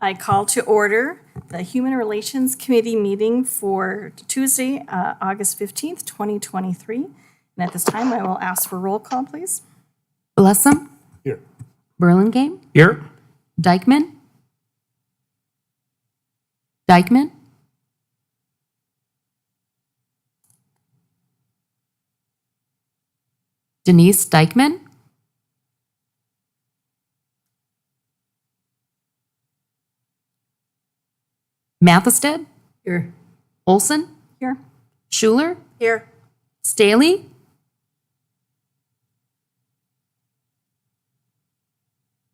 I call to order the Human Relations Committee meeting for Tuesday, August 15th, 2023. And at this time, I will ask for roll call, please. Blessum, Here. Burlingame, Here. Dykeman, Denise Dykeman, Mathested, Here. Olson, Here. Schuler, Here. Staley,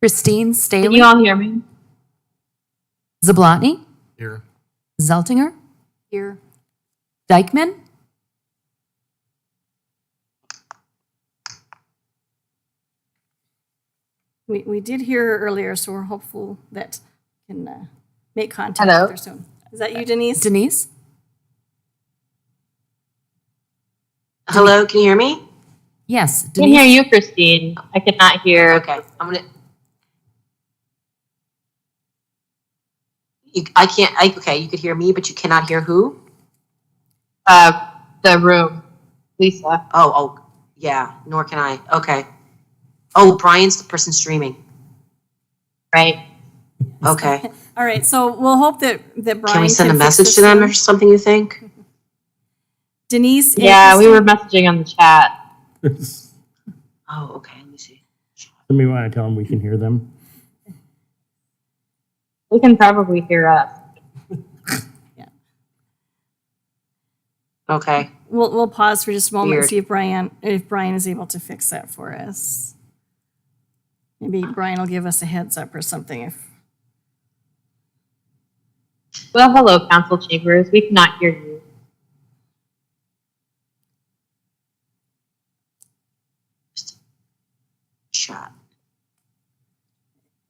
Christine Can Staley, you all hear me? Zablotny, Here. Zeltinger, Here. Dykeman, We did hear her earlier, so we're hopeful that we can make contact Hello? with her soon. Is that you, Denise? Denise, Hello, can you hear me? yes, I can hear Denise, you, Christine. I cannot hear. Okay, I'm gonna. Okay, you could hear me, but you cannot hear who? The room, Lisa. Oh, yeah, nor can I. Okay. Oh, Brian's the person streaming. Right. Okay. All right, so we'll hope that Brian Can we send a fix message this to them soon. or something, you think? Denise? and Yeah, we were Christine? messaging on the chat. Oh, okay, let me see. Let me want to tell them we can hear them. They can probably hear us. Okay. We'll pause for just a moment and Weird. see if Brian is able to fix that for us. Maybe Brian will give us a heads up or something if. Well, hello, Council Chambers. We cannot hear you. Shot.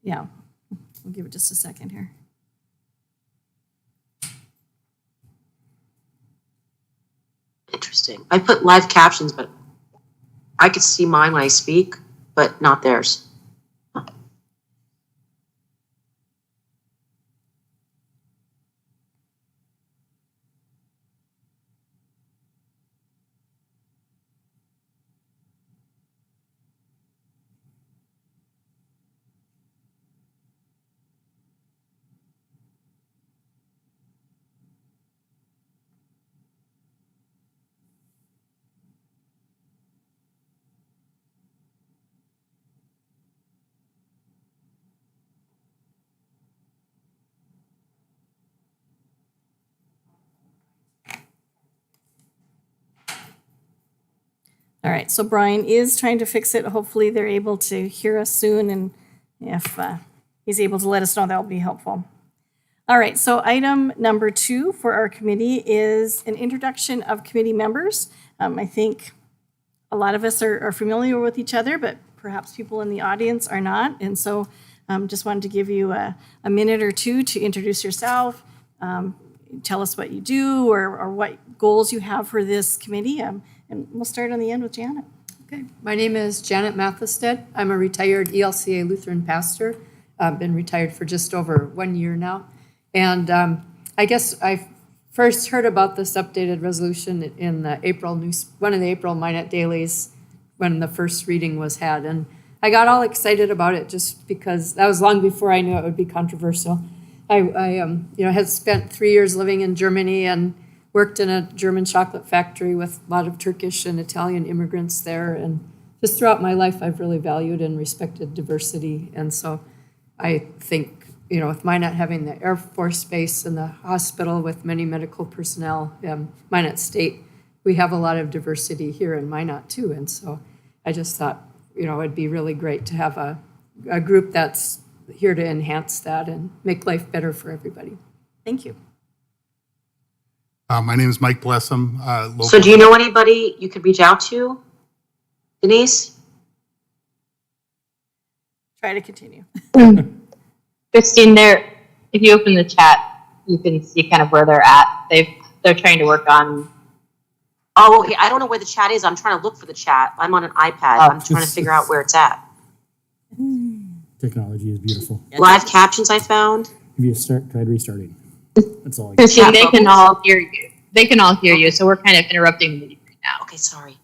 Yeah, we'll give it just a second here. Interesting. I put live captions, but I could see mine when I speak, but not theirs. All right, so Brian is trying to fix it. Hopefully they're able to hear us soon, and if he's able to let us know, that'll be helpful. All right, so item number 2 for our committee is an introduction of committee members. I think a lot of us are familiar with each other, but perhaps people in the audience are not. And so just wanted to give you a minute or two to introduce yourself, tell us what you do or what goals you have for this committee. And we'll start on the end with Janet. Okay, my name is Janet Mathested. I'm a retired ELCA Lutheran pastor. I've been retired for just over 1 year now. And I guess I first heard about this updated resolution in the one of the April Minot dailies when the first reading was had. And I got all excited about it just because that was long before I knew it would be controversial. I had spent 3 years living in Germany and worked in a German chocolate factory with a lot of Turkish and Italian immigrants there. And just throughout my life, I've really valued and respected diversity. And so I think, with Minot having the Air Force Base and the hospital with many medical personnel, Minot State, we have a lot of diversity here in Minot too. And so I just thought, it'd be really great to have a group that's here to enhance that and make life better for everybody. Thank you. My name is Mike Blessum. So do you know anybody you could reach out to? Denise? Try to continue. Christine, if you open the chat, you can see kind of where they're at. They're trying to work on. Oh, okay. I don't know where the chat is. I'm trying to look for the chat. I'm on an iPad. I'm trying to figure out where it's at. Technology is beautiful. Live captions I found. If you tried restarting. That's all I got. Christine, they can all hear you. They can all hear you, so we're kind of interrupting the meeting right now. Okay, sorry.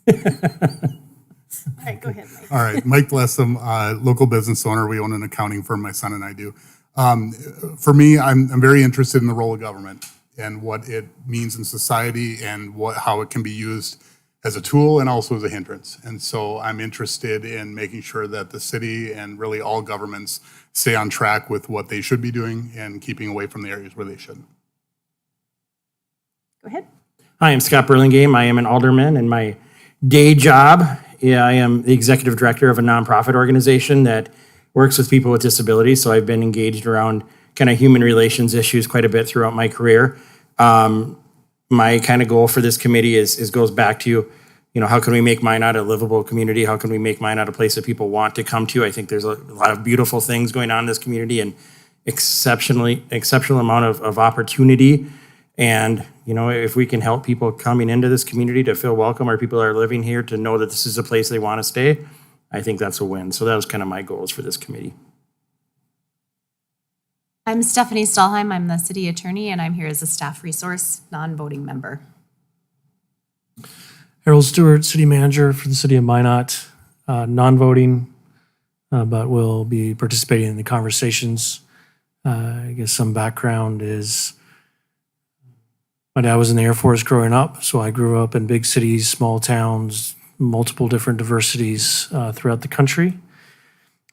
All right, go ahead, Mike. All right, Mike Blessum, local business owner. We own an accounting firm, my son and I do. For me, I'm very interested in the role of government and what it means in society and how it can be used as a tool and also as a hindrance. And so I'm interested in making sure that the city and really all governments stay on track with what they should be doing and keeping away from the areas where they shouldn't. Go ahead. Hi, I'm Scott Burlingame. I am an alderman, and my day job, I am the executive director of a nonprofit organization that works with people with disabilities. So I've been engaged around kind of human relations issues quite a bit throughout my career. My kind of goal for this committee is goes back to, how can we make Minot a livable community? How can we make Minot a place that people want to come to? I think there's a lot of beautiful things going on in this community and exceptional amount of opportunity. And, if we can help people coming into this community to feel welcome, or people that are living here to know that this is a place they want to stay, I think that's a win. So that was kind of my goals for this committee. I'm Stephanie Stahlheim. I'm the city attorney, and I'm here as a staff resource, non-voting member. Harold Stewart, city manager for the city of Minot, non-voting, but will be participating in the conversations. I guess some background is my dad was in the Air Force growing up, so I grew up in big cities, small towns, multiple different diversities throughout the country.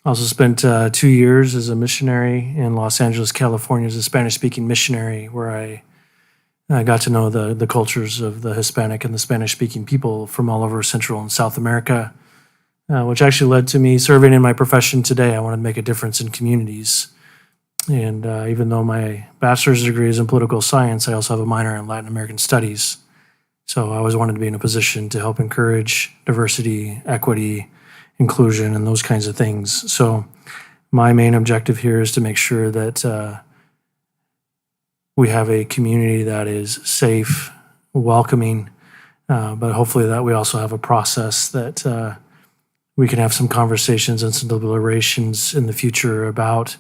I also spent 2 years as a missionary in Los Angeles, California, as a Spanish-speaking missionary, where I got to know the cultures of the Hispanic and the Spanish-speaking people from all over Central and South America, which actually led to me serving in my profession today. I wanted to make a difference in communities. And even though my bachelor's degree is in political science, I also have a minor in Latin American studies. So I always wanted to be in a position to help encourage diversity, equity, inclusion, and those kinds of things. So my main objective here is to make sure that we have a community that is safe, welcoming, but hopefully that we also have a process that we can have some conversations and some deliberations in the future about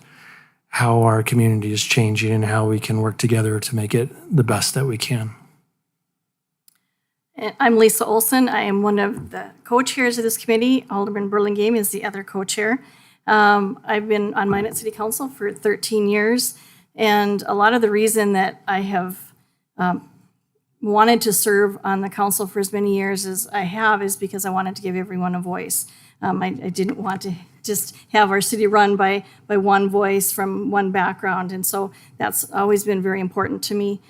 how our community is changing and how we can work together to make it the best that we can. I'm Lisa Olson. I am one of the co-chairs of this committee. Alderman Burlingame is the other co-chair. I've been on Minot City Council for 13 years, and a lot of the reason that I have wanted to serve on the council for as many years as I have is because I wanted to give everyone a voice. I didn't want to just have our city run by one voice from one background, and so that's always been very important to me.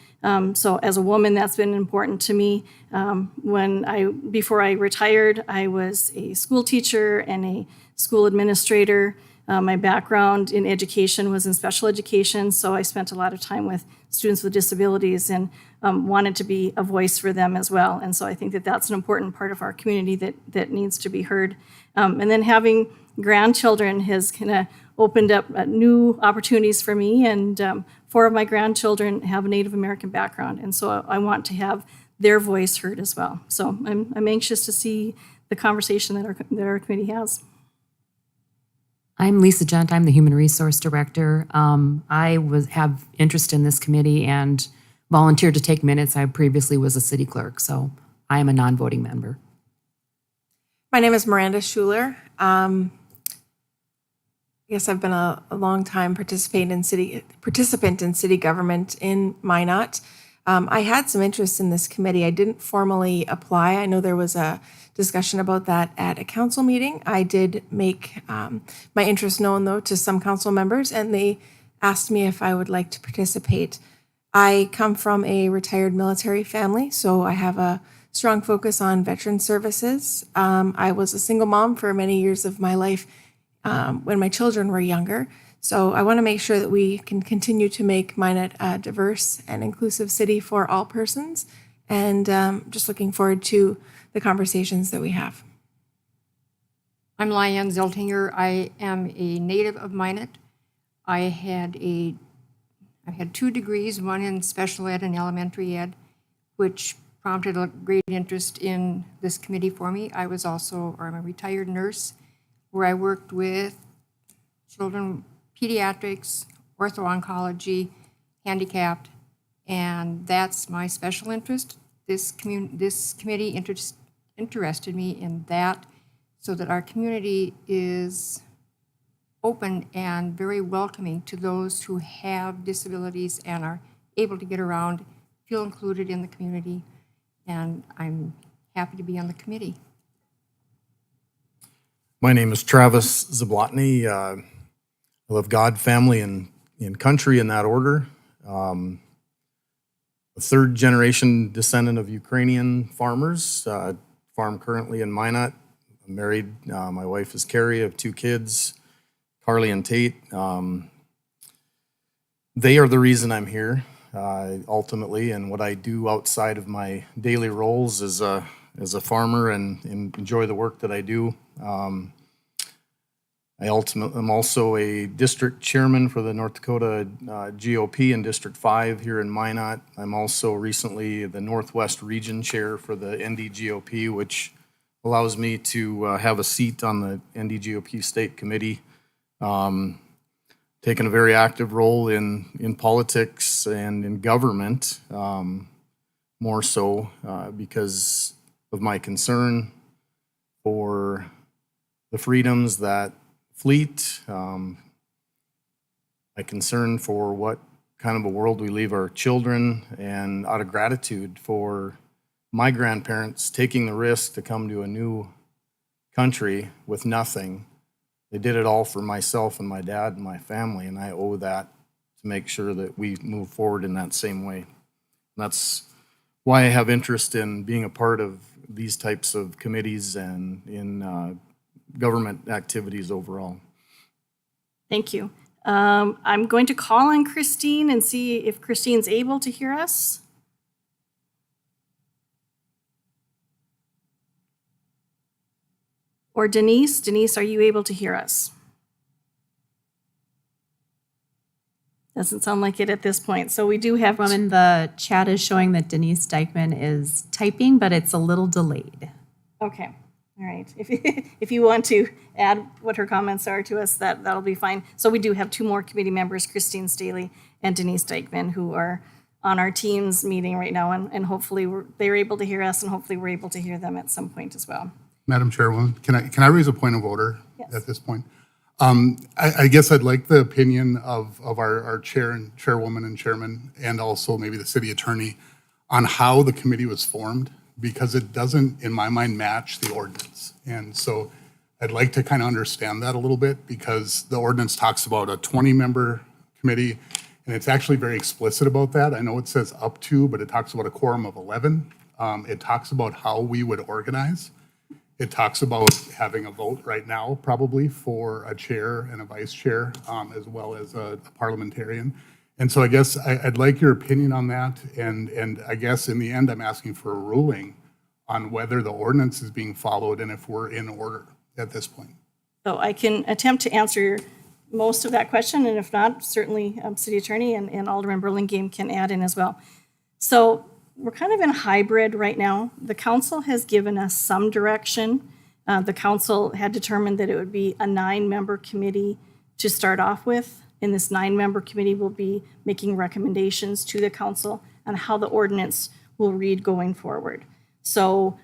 So as a woman, that's been important to me. Before I retired, I was a school teacher and a school administrator. My background in education was in special education, so I spent a lot of time with students with disabilities and wanted to be a voice for them as well. And so I think that that's an important part of our community that needs to be heard. And then having grandchildren has kind of opened up new opportunities for me, and 4 of my grandchildren have a Native American background, and so I want to have their voice heard as well. So I'm anxious to see the conversation that our committee has. I'm Lisa Gent. I'm the Human Resource Director. I have interest in this committee and volunteered to take minutes. I previously was a city clerk, so I am a non-voting member. My name is Miranda Schuler. I guess I've been a long time participant in city government in Minot. I had some interest in this committee. I didn't formally apply. I know there was a discussion about that at a council meeting. I did make my interest known, though, to some council members, and they asked me if I would like to participate. I come from a retired military family, so I have a strong focus on veteran services. I was a single mom for many years of my life when my children were younger. So I want to make sure that we can continue to make Minot a diverse and inclusive city for all persons. And just looking forward to the conversations that we have. I'm Lyanne Zeltinger. I am a native of Minot. I had 2 degrees, one in special ed and elementary ed, which prompted a great interest in this committee for me. I'm a retired nurse where I worked with children, pediatrics, ortho-oncology, handicapped, and that's my special interest. This committee interested me in that, so that our community is open and very welcoming to those who have disabilities and are able to get around, feel included in the community, and I'm happy to be on the committee. My name is Travis Zablotny. I love God, family, and country in that order. A third generation descendant of Ukrainian farmers, farm currently in Minot. I'm married. My wife is Carrie. I have 2 kids, Carly and Tate. They are the reason I'm here, ultimately, and what I do outside of my daily roles as a farmer and enjoy the work that I do. I'm also a district chairman for the North Dakota GOP in District 5 here in Minot. I'm also recently the Northwest Region Chair for the NDGOP, which allows me to have a seat on the NDGOP State Committee. Taken a very active role in politics and in government, more so because of my concern for the freedoms that fleet, my concern for what kind of a world we leave our children, and out of gratitude for my grandparents taking the risk to come to a new country with nothing. They did it all for myself and my dad and my family, and I owe that to make sure that we move forward in that same way. And that's why I have interest in being a part of these types of committees and in government activities overall. Thank you. I'm going to call on Christine and see if Christine's able to hear us. Or Denise. Denise, are you able to hear us? Doesn't sound like it at this point. So we do have. Woman, the chat is showing that Denise Dykeman is typing, but it's a little delayed. Okay. All right. If you want to add what her comments are to us, that'll be fine. So we do have 2 more committee members, Christine Staley and Denise Dykeman, who are on our team's meeting right now, and hopefully they're able to hear us, and hopefully we're able to hear them at some point as well. Madam Chairwoman, can I raise a point of order Yes. at this point? I guess I'd like the opinion of our chair and chairwoman and chairman, and also maybe the city attorney, on how the committee was formed, because it doesn't, in my mind, match the ordinance. And so I'd like to kind of understand that a little bit, because the ordinance talks about a 20-member committee, and it's actually very explicit about that. I know it says up to, but it talks about a quorum of 11. It talks about how we would organize. It talks about having a vote right now, probably, for a chair and a vice chair, as well as a parliamentarian. And so I guess I'd like your opinion on that. And I guess in the end, I'm asking for a ruling on whether the ordinance is being followed and if we're in order at this point. So I can attempt to answer most of that question, and if not, certainly City Attorney and Alderman Burlingame can add in as well. So we're kind of in a hybrid right now. The council has given us some direction. The council had determined that it would be a 9-member committee to start off with, and this 9-member committee will be making recommendations to the council on how the ordinance will read going forward. So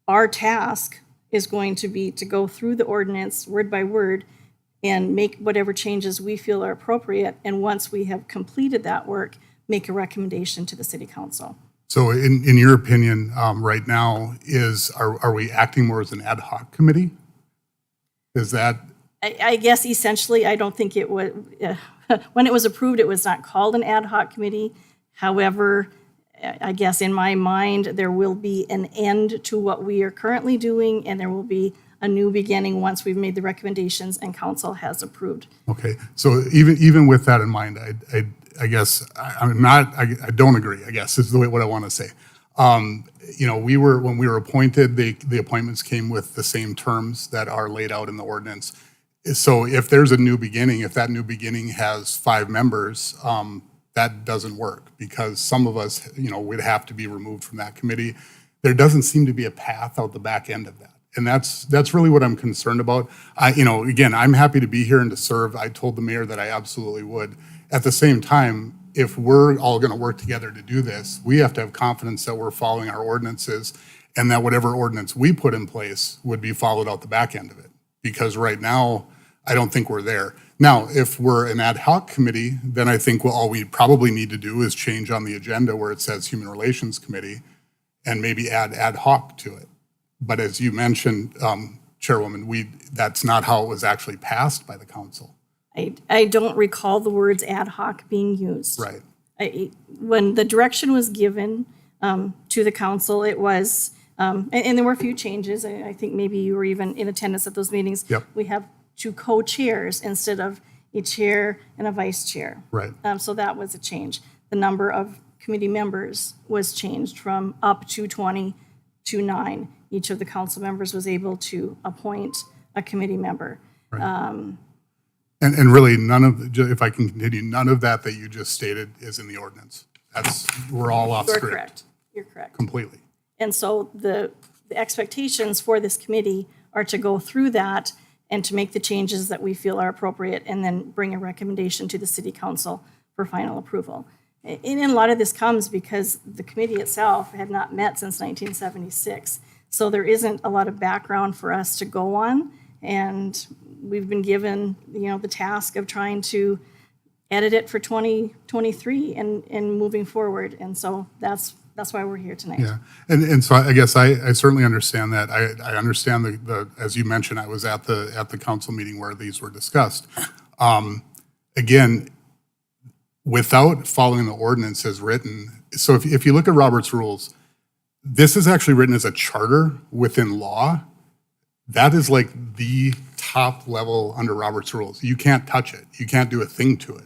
our task is going to be to go through the ordinance word by word and make whatever changes we feel are appropriate, and once we have completed that work, make a recommendation to the city council. So in your opinion, right now, are we acting more as an ad hoc committee? Is that? I guess essentially, I don't think it would, when it was approved, it was not called an ad hoc committee. However, I guess in my mind, there will be an end to what we are currently doing, and there will be a new beginning once we've made the recommendations and council has approved. Okay, so even with that in mind, I guess I don't agree, I guess is the way what I want to say. When we were appointed, the appointments came with the same terms that are laid out in the ordinance. So if there's a new beginning, if that new beginning has 5 members, that doesn't work, because some of us, would have to be removed from that committee. There doesn't seem to be a path out the back end of that. And that's really what I'm concerned about. Again, I'm happy to be here and to serve. I told the mayor that I absolutely would. At the same time, if we're all going to work together to do this, we have to have confidence that we're following our ordinances and that whatever ordinance we put in place would be followed out the back end of it. Because right now, I don't think we're there. Now, if we're an ad hoc committee, then I think all we probably need to do is change on the agenda where it says Human Relations Committee and maybe add ad hoc to it. But as you mentioned, Chairwoman, that's not how it was actually passed by the council. I don't recall the words ad hoc being used. Right. When the direction was given to the council, it was, and there were a few changes. I think maybe you were even in attendance at those meetings. Yep. We have 2 co-chairs instead of a chair and a vice chair. Right. So that was a change. The number of committee members was changed from up to 20 to 9. Each of the council members was able to appoint a committee member. And really, if I can continue, none of that you just stated is in the ordinance. We're all off You're script. correct. You're correct. Completely. And so the expectations for this committee are to go through that and to make the changes that we feel are appropriate and then bring a recommendation to the city council for final approval. And a lot of this comes because the committee itself had not met since 1976. So there isn't a lot of background for us to go on. And we've been given, the task of trying to edit it for 2023 and moving forward. And so that's why we're here tonight. Yeah, and so I guess I certainly understand that. I understand the as you mentioned, I was at the council meeting where these were discussed. Again, without following the ordinance as written, so if you look at Robert's rules, this is actually written as a charter within law. That is like the top level under Robert's rules. You can't touch it. You can't do a thing to it.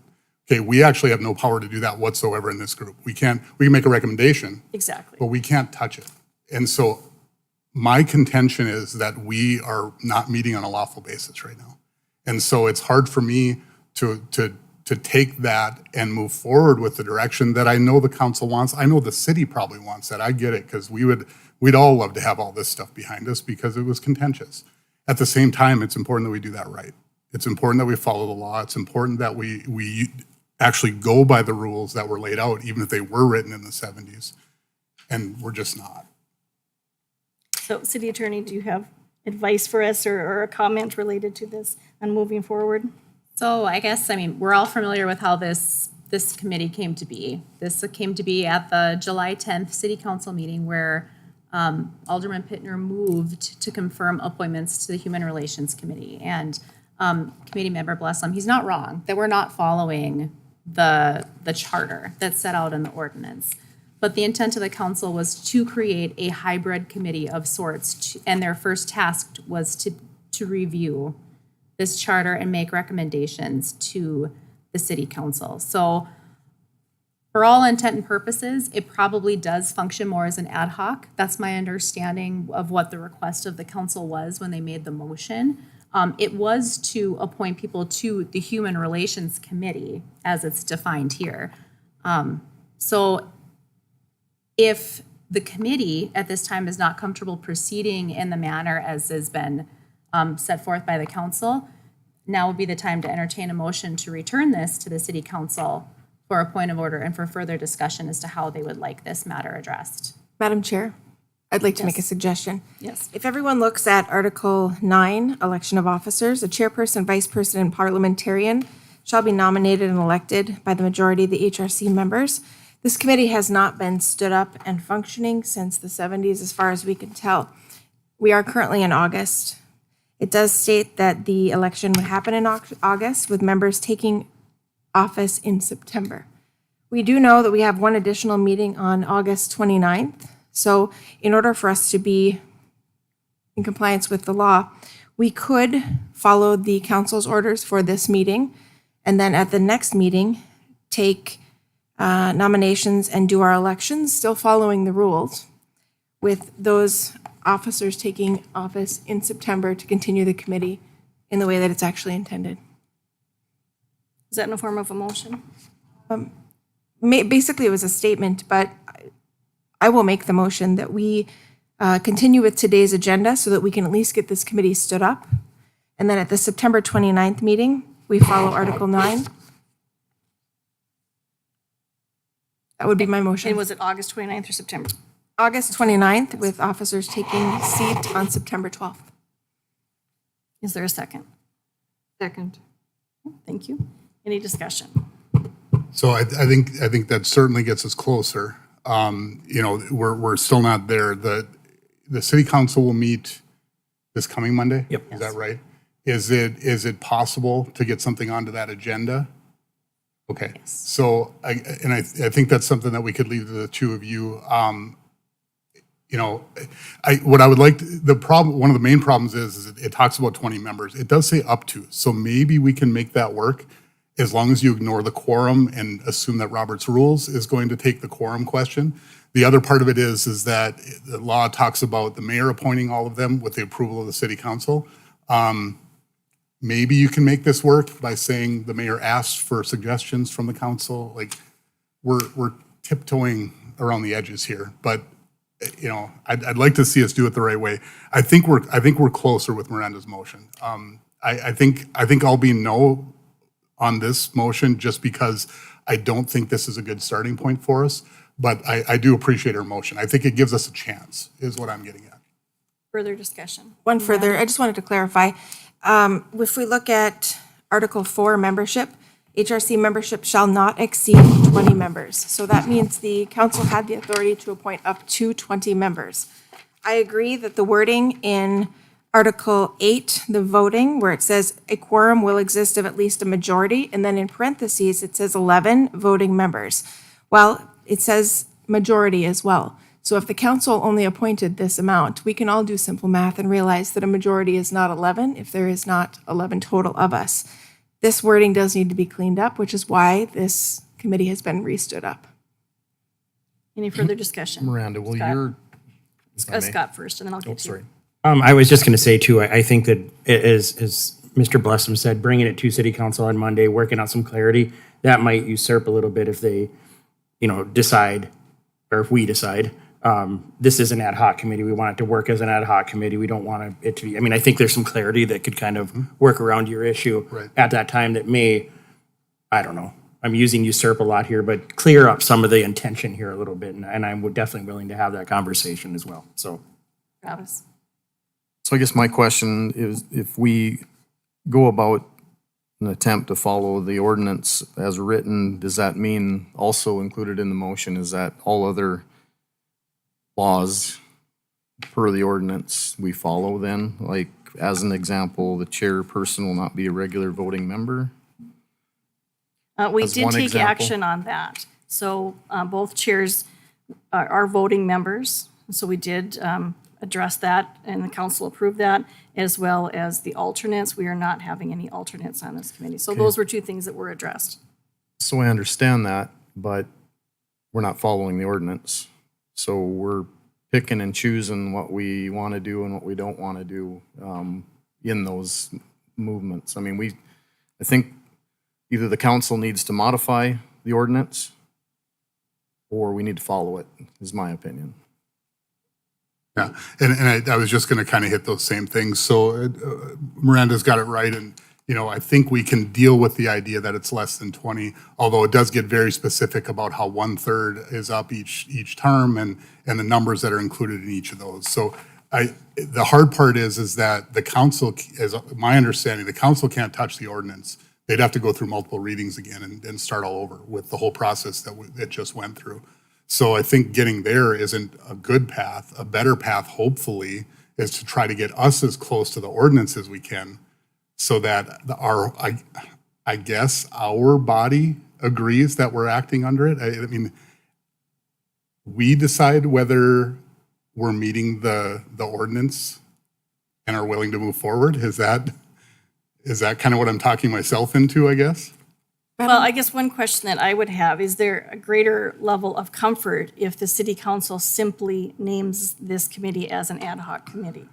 Okay, we actually have no power to do that whatsoever in this group. We can make a recommendation, Exactly. but we can't touch it. And so my contention is that we are not meeting on a lawful basis right now. And so it's hard for me to take that and move forward with the direction that I know the council wants. I know the city probably wants that. I get it, because we'd all love to have all this stuff behind us because it was contentious. At the same time, it's important that we do that right. It's important that we follow the law. It's important that we actually go by the rules that were laid out, even if they were written in the 70s. And we're just not. So, City Attorney, do you have advice for us or a comment related to this and moving forward? So I guess, we're all familiar with how this committee came to be. This came to be at the July 10th City Council meeting where Alderman Pittner moved to confirm appointments to the Human Relations Committee. And Committee Member Blessum, he's not wrong, that we're not following the charter that's set out in the ordinance. But the intent of the council was to create a hybrid committee of sorts, and their first task was to review this charter and make recommendations to the city council. So for all intent and purposes, it probably does function more as an ad hoc. That's my understanding of what the request of the council was when they made the motion. It was to appoint people to the Human Relations Committee as it's defined here. So if the committee at this time is not comfortable proceeding in the manner as has been set forth by the council, now would be the time to entertain a motion to return this to the city council for a point of order and for further discussion as to how they would like this matter addressed. Madam Chair, I'd like to make a suggestion. Yes. If everyone looks at Article 9, Election of Officers, a chairperson, vice president, and parliamentarian shall be nominated and elected by the majority of the HRC members. This committee has not been stood up and functioning since the 70s, as far as we can tell. We are currently in August. It does state that the election would happen in August, with members taking office in September. We do know that we have one additional meeting on August 29th. So in order for us to be in compliance with the law, we could follow the council's orders for this meeting, and then at the next meeting, take nominations and do our elections, still following the rules, with those officers taking office in September to continue the committee in the way that it's actually intended. Is that in the form of a motion? Basically, it was a statement, but I will make the motion that we continue with today's agenda so that we can at least get this committee stood up. And then at the September 29th meeting, we follow Article 9. That would be my And motion. was it August 29th or September? August 29th, with officers taking seat on September 12th. Is there a second? Second. Thank you. Any discussion? So I think that certainly gets us closer. You know, we're still not there. The city council will meet this coming Monday? Yep. Is that right? Is it possible to get something onto that agenda? Okay. So I think that's something that we could leave to the two of you. You know, what I would like, one of the main problems is it talks about 20 members. It does say up to, so maybe we can make that work as long as you ignore the quorum and assume that Robert's rules is going to take the quorum question. The other part of it is that the law talks about the mayor appointing all of them with the approval of the city council. Maybe you can make this work by saying the mayor asked for suggestions from the council. Like, we're tiptoeing around the edges here, but you know, I'd like to see us do it the right way. I think we're closer with Miranda's motion. I think I'll be no on this motion just because I don't think this is a good starting point for us. But I do appreciate her motion. I think it gives us a chance, is what I'm getting at. Further discussion? One further, I just wanted to clarify. If we look at Article 4, membership, HRC membership shall not exceed 20 members. So that means the council had the authority to appoint up to 20 members. I agree that the wording in Article 8, the voting, where it says a quorum will exist of at least a majority, and then in parentheses, it says 11 voting members. Well, it says majority as well. So if the council only appointed this amount, we can all do simple math and realize that a majority is not 11 if there is not 11 total of us. This wording does need to be cleaned up, which is why this committee has been re-stood up. Any further discussion? Miranda, will Scott? your, if I may. Scott first, and then I'll get to you. Sorry. I was just going to say too, I think that as Mr. Blessum said, bringing it to city council on Monday, working on some clarity, that might usurp a little bit if they, you know, decide, or if we decide, this is an ad hoc committee. We want it to work as an ad hoc committee. We don't want it to be, I mean, I think there's some clarity that could kind of work around your issue Right. at that time that may, I don't know, I'm using usurp a lot here, but clear up some of the intention here a little bit. And I'm definitely willing to have that conversation as well. So. Travis? So I guess my question is, if we go about an attempt to follow the ordinance as written, does that mean also included in the motion is that all other laws per the ordinance we follow then? Like, as an example, the chairperson will not be a regular voting member? We As did one take example. action on that. So both chairs are voting members. So we did address that, and the council approved that, as well as the alternates. We are not having any alternates on this committee. So those were two things that were addressed. So I understand that, but we're not following the ordinance. So we're picking and choosing what we want to do and what we don't want to do in those movements. I mean, I think either the council needs to modify the ordinance or we need to follow it, is my opinion. Yeah, and I was just going to kind of hit those same things. So Miranda's got it right, and you know, I think we can deal with the idea that it's less than 20, although it does get very specific about how 1/3 is up each term and the numbers that are included in each of those. So the hard part is that the council, as my understanding, the council can't touch the ordinance. They'd have to go through multiple readings again and start all over with the whole process that it just went through. So I think getting there isn't a good path. A better path, hopefully, is to try to get us as close to the ordinance as we can, so that I guess our body agrees that we're acting under it. I mean, we decide whether we're meeting the ordinance and are willing to move forward. Is that kind of what I'm talking myself into, I guess? Well, I guess one question that I would have, is there a greater level of comfort if the city council simply names this committee as an ad hoc committee?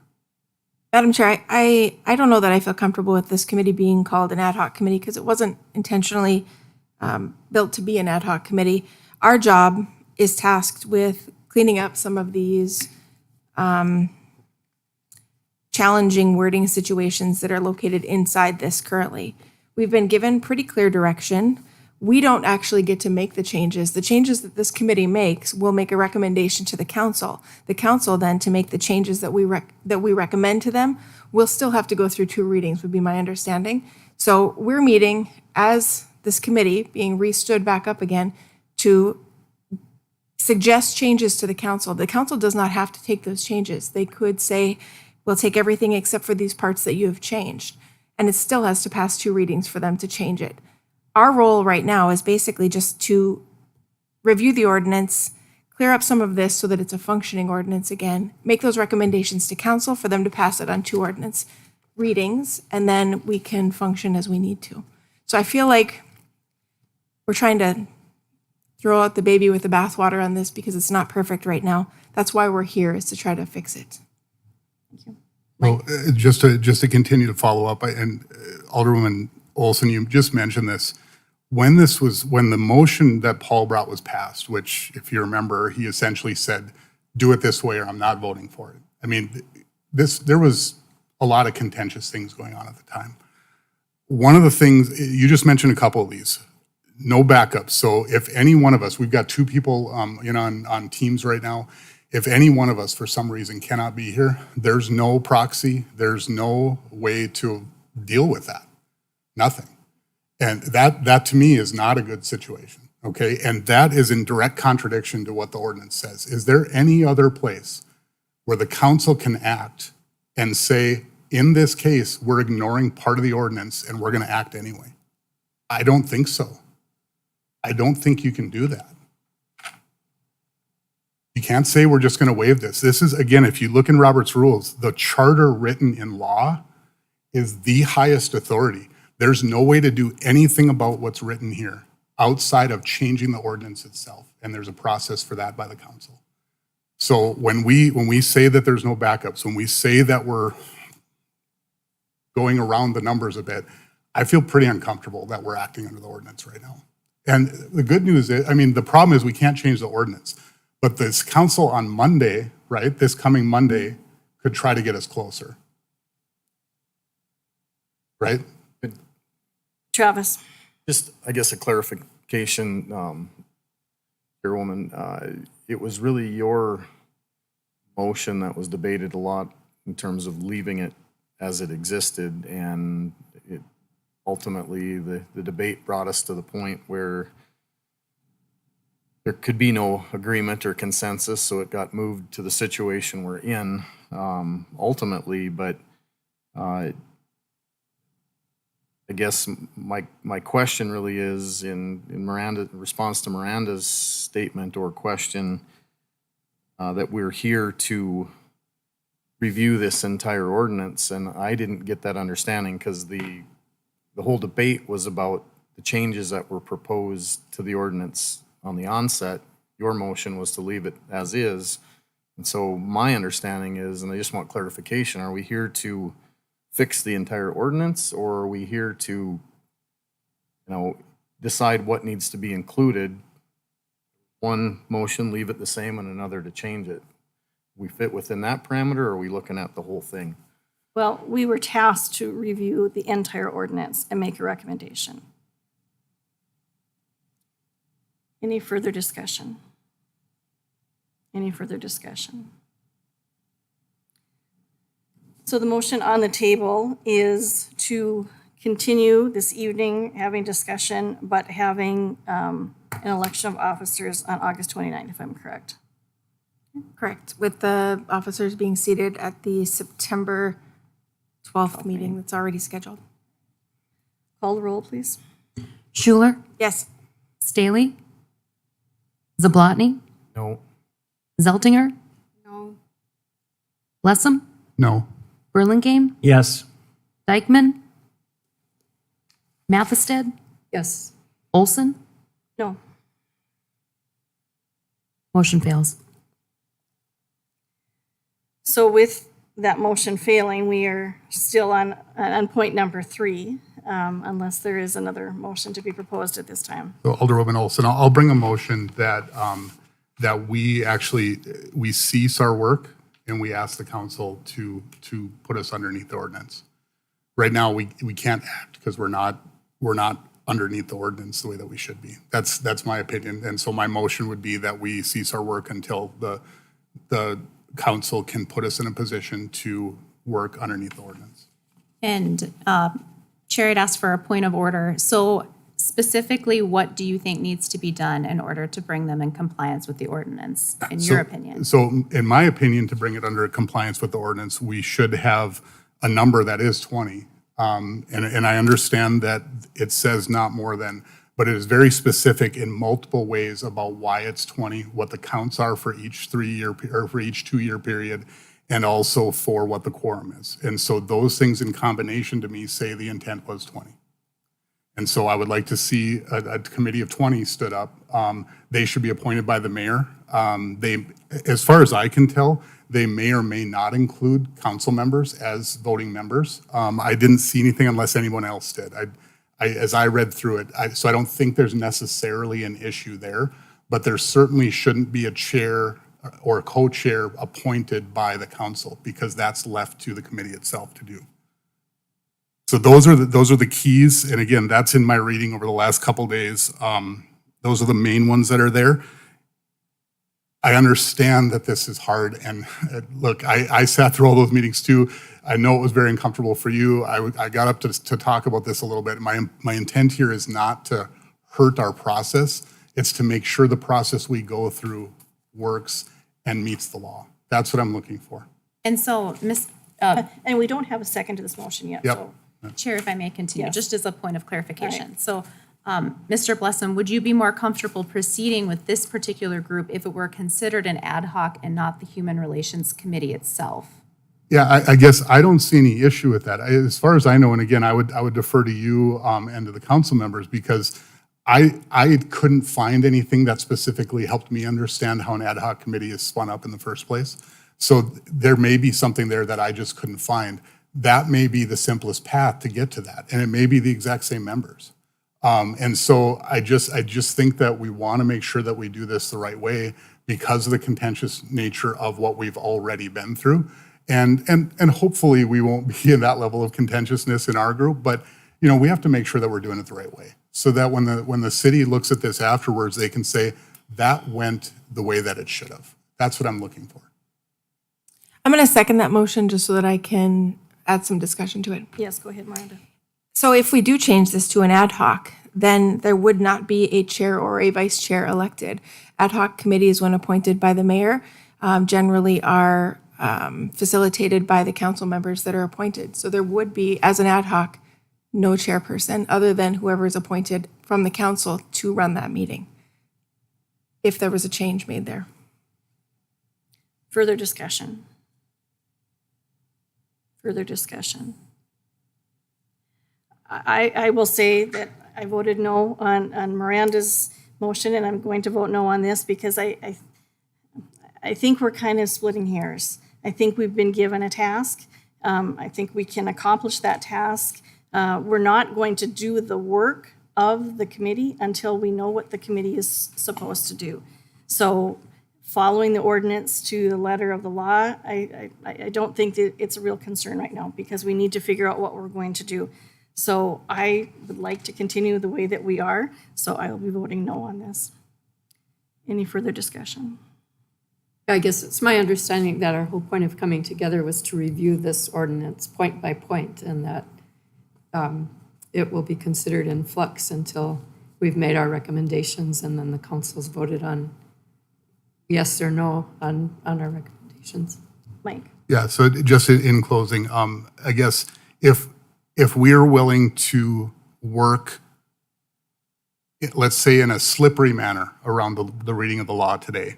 Madam Chair, I don't know that I feel comfortable with this committee being called an ad hoc committee because it wasn't intentionally built to be an ad hoc committee. Our job is tasked with cleaning up some of these challenging wording situations that are located inside this currently. We've been given pretty clear direction. We don't actually get to make the changes. The changes that this committee makes will make a recommendation to the council. The council then, to make the changes that we recommend to them, will still have to go through 2 readings, would be my understanding. So we're meeting as this committee, being re-stood back up again, to suggest changes to the council. The council does not have to take those changes. They could say, we'll take everything except for these parts that you have changed. And it still has to pass 2 readings for them to change it. Our role right now is basically just to review the ordinance, clear up some of this so that it's a functioning ordinance again, make those recommendations to council for them to pass it on 2 ordinance readings, and then we can function as we need to. So I feel like we're trying to throw out the baby with the bathwater on this because it's not perfect right now. That's why we're here, is to try to fix it. Well, just to continue to follow up, and Alderwoman Olson, you just mentioned this. When the motion that Paul brought was passed, which, if you remember, he essentially said, do it this way or I'm not voting for it. I mean, there was a lot of contentious things going on at the time. One of the things, you just mentioned a couple of these, no backups. So if any one of us, we've got 2 people on Teams right now, if any one of us for some reason cannot be here, there's no proxy, there's no way to deal with that. Nothing. And that to me is not a good situation, okay? And that is in direct contradiction to what the ordinance says. Is there any other place where the council can act and say, in this case, we're ignoring part of the ordinance and we're going to act anyway? I don't think so. I don't think you can do that. You can't say we're just going to waive this. This is, again, if you look in Robert's rules, the charter written in law is the highest authority. There's no way to do anything about what's written here outside of changing the ordinance itself. And there's a process for that by the council. So when we say that there's no backups, when we say that we're going around the numbers a bit, I feel pretty uncomfortable that we're acting under the ordinance right now. And the good news is, I mean, the problem is we can't change the ordinance. But this council on Monday, right, this coming Monday, could try to get us closer. Right? Travis. Just, I guess, a clarification, Chairwoman. It was really your motion that was debated a lot in terms of leaving it as it existed, and it ultimately the debate brought us to the point where there could be no agreement or consensus, so it got moved to the situation we're in ultimately. But I guess my question really is in response to Miranda's statement or question that we're here to review this entire ordinance, and I didn't get that understanding because the whole debate was about the changes that were proposed to the ordinance on the onset. Your motion was to leave it as is. And so my understanding is, and I just want clarification, are we here to fix the entire ordinance, or are we here to, decide what needs to be included? One motion, leave it the same, and another to change it. We fit within that parameter, or are we looking at the whole thing? Well, we were tasked to review the entire ordinance and make a recommendation. Any further discussion? Any further discussion? So the motion on the table is to continue this evening having discussion, but having an election of officers on August 29th, if I'm correct. Correct, with the officers being seated at the September 12th meeting that's already scheduled. Call the roll, please. Schuler, Yes. Staley, Zablotny, No. Zeltinger, No. Lessem, No. Burlingame, Yes. Dykeman, Mathested, Yes. Olson. No. Motion fails. So with that motion failing, we are still on point number 3, unless there is another motion to be proposed at this time. So Alderwoman Olson, I'll bring a motion that that we cease our work and we ask the council to put us underneath the ordinance. Right now, we can't act because we're not underneath the ordinance the way that we should be. That's my opinion. And so my motion would be that we cease our work until the council can put us in a position to work underneath the ordinance. And Chair had asked for a point of order. So specifically, what do you think needs to be done in order to bring them in compliance with the ordinance, in your opinion? So in my opinion, to bring it under compliance with the ordinance, we should have a number that is 20. And I understand that it says not more than, but it is very specific in multiple ways about why it's 20, what the counts are for each 3-year or for each 2-year period, and also for what the quorum is. And so those things in combination to me say the intent was 20. And so I would like to see a committee of 20 stood up. They should be appointed by the mayor. As far as I can tell, they may or may not include council members as voting members. I didn't see anything unless anyone else did. As I read through it, so I don't think there's necessarily an issue there, but there certainly shouldn't be a chair or a co-chair appointed by the council because that's left to the committee itself to do. So those are the keys, and again, that's in my reading over the last couple days. Those are the main ones that are there. I understand that this is hard, and look, I sat through all those meetings too. I know it was very uncomfortable for you. I got up to talk about this a little bit. My intent here is not to hurt our process. It's to make sure the process we go through works and meets the law. That's what I'm looking for. And so, And we don't have a second to this motion yet, Yep. so. Chair, if I may continue, Yes. just as a point of clarification. So, Mr. Blessum, would you be more comfortable proceeding with this particular group if it were considered an ad hoc and not the Human Relations Committee itself? Yeah, I guess I don't see any issue with that. As far as I know, and again, I would defer to you and to the council members because I couldn't find anything that specifically helped me understand how an ad hoc committee is spun up in the first place. So there may be something there that I just couldn't find. That may be the simplest path to get to that, and it may be the exact same members. And so I just think that we want to make sure that we do this the right way because of the contentious nature of what we've already been through. And hopefully we won't be in that level of contentiousness in our group, but you know, we have to make sure that we're doing it the right way so that when the city looks at this afterwards, they can say that went the way that it should have. That's what I'm looking for. I'm going to second that motion just so that I can add some discussion to it. Yes, go ahead, Miranda. So if we do change this to an ad hoc, then there would not be a chair or a vice chair elected. Ad hoc committees, when appointed by the mayor, generally are facilitated by the council members that are appointed. So there would be, as an ad hoc, no chairperson other than whoever is appointed from the council to run that meeting, if there was a change made there. Further discussion? Further discussion? I will say that I voted no on Miranda's motion, and I'm going to vote no on this because I think we're kind of splitting hairs. I think we've been given a task. I think we can accomplish that task. We're not going to do the work of the committee until we know what the committee is supposed to do. So following the ordinance to the letter of the law, I don't think that it's a real concern right now because we need to figure out what we're going to do. So I would like to continue the way that we are, so I will be voting no on this. Any further discussion? I guess it's my understanding that our whole point of coming together was to review this ordinance point by point, and that it will be considered in flux until we've made our recommendations, and then the council's voted on yes or no on our recommendations. Mike? Yeah, so just in closing, I guess if we're willing to work, let's say in a slippery manner around the reading of the law today,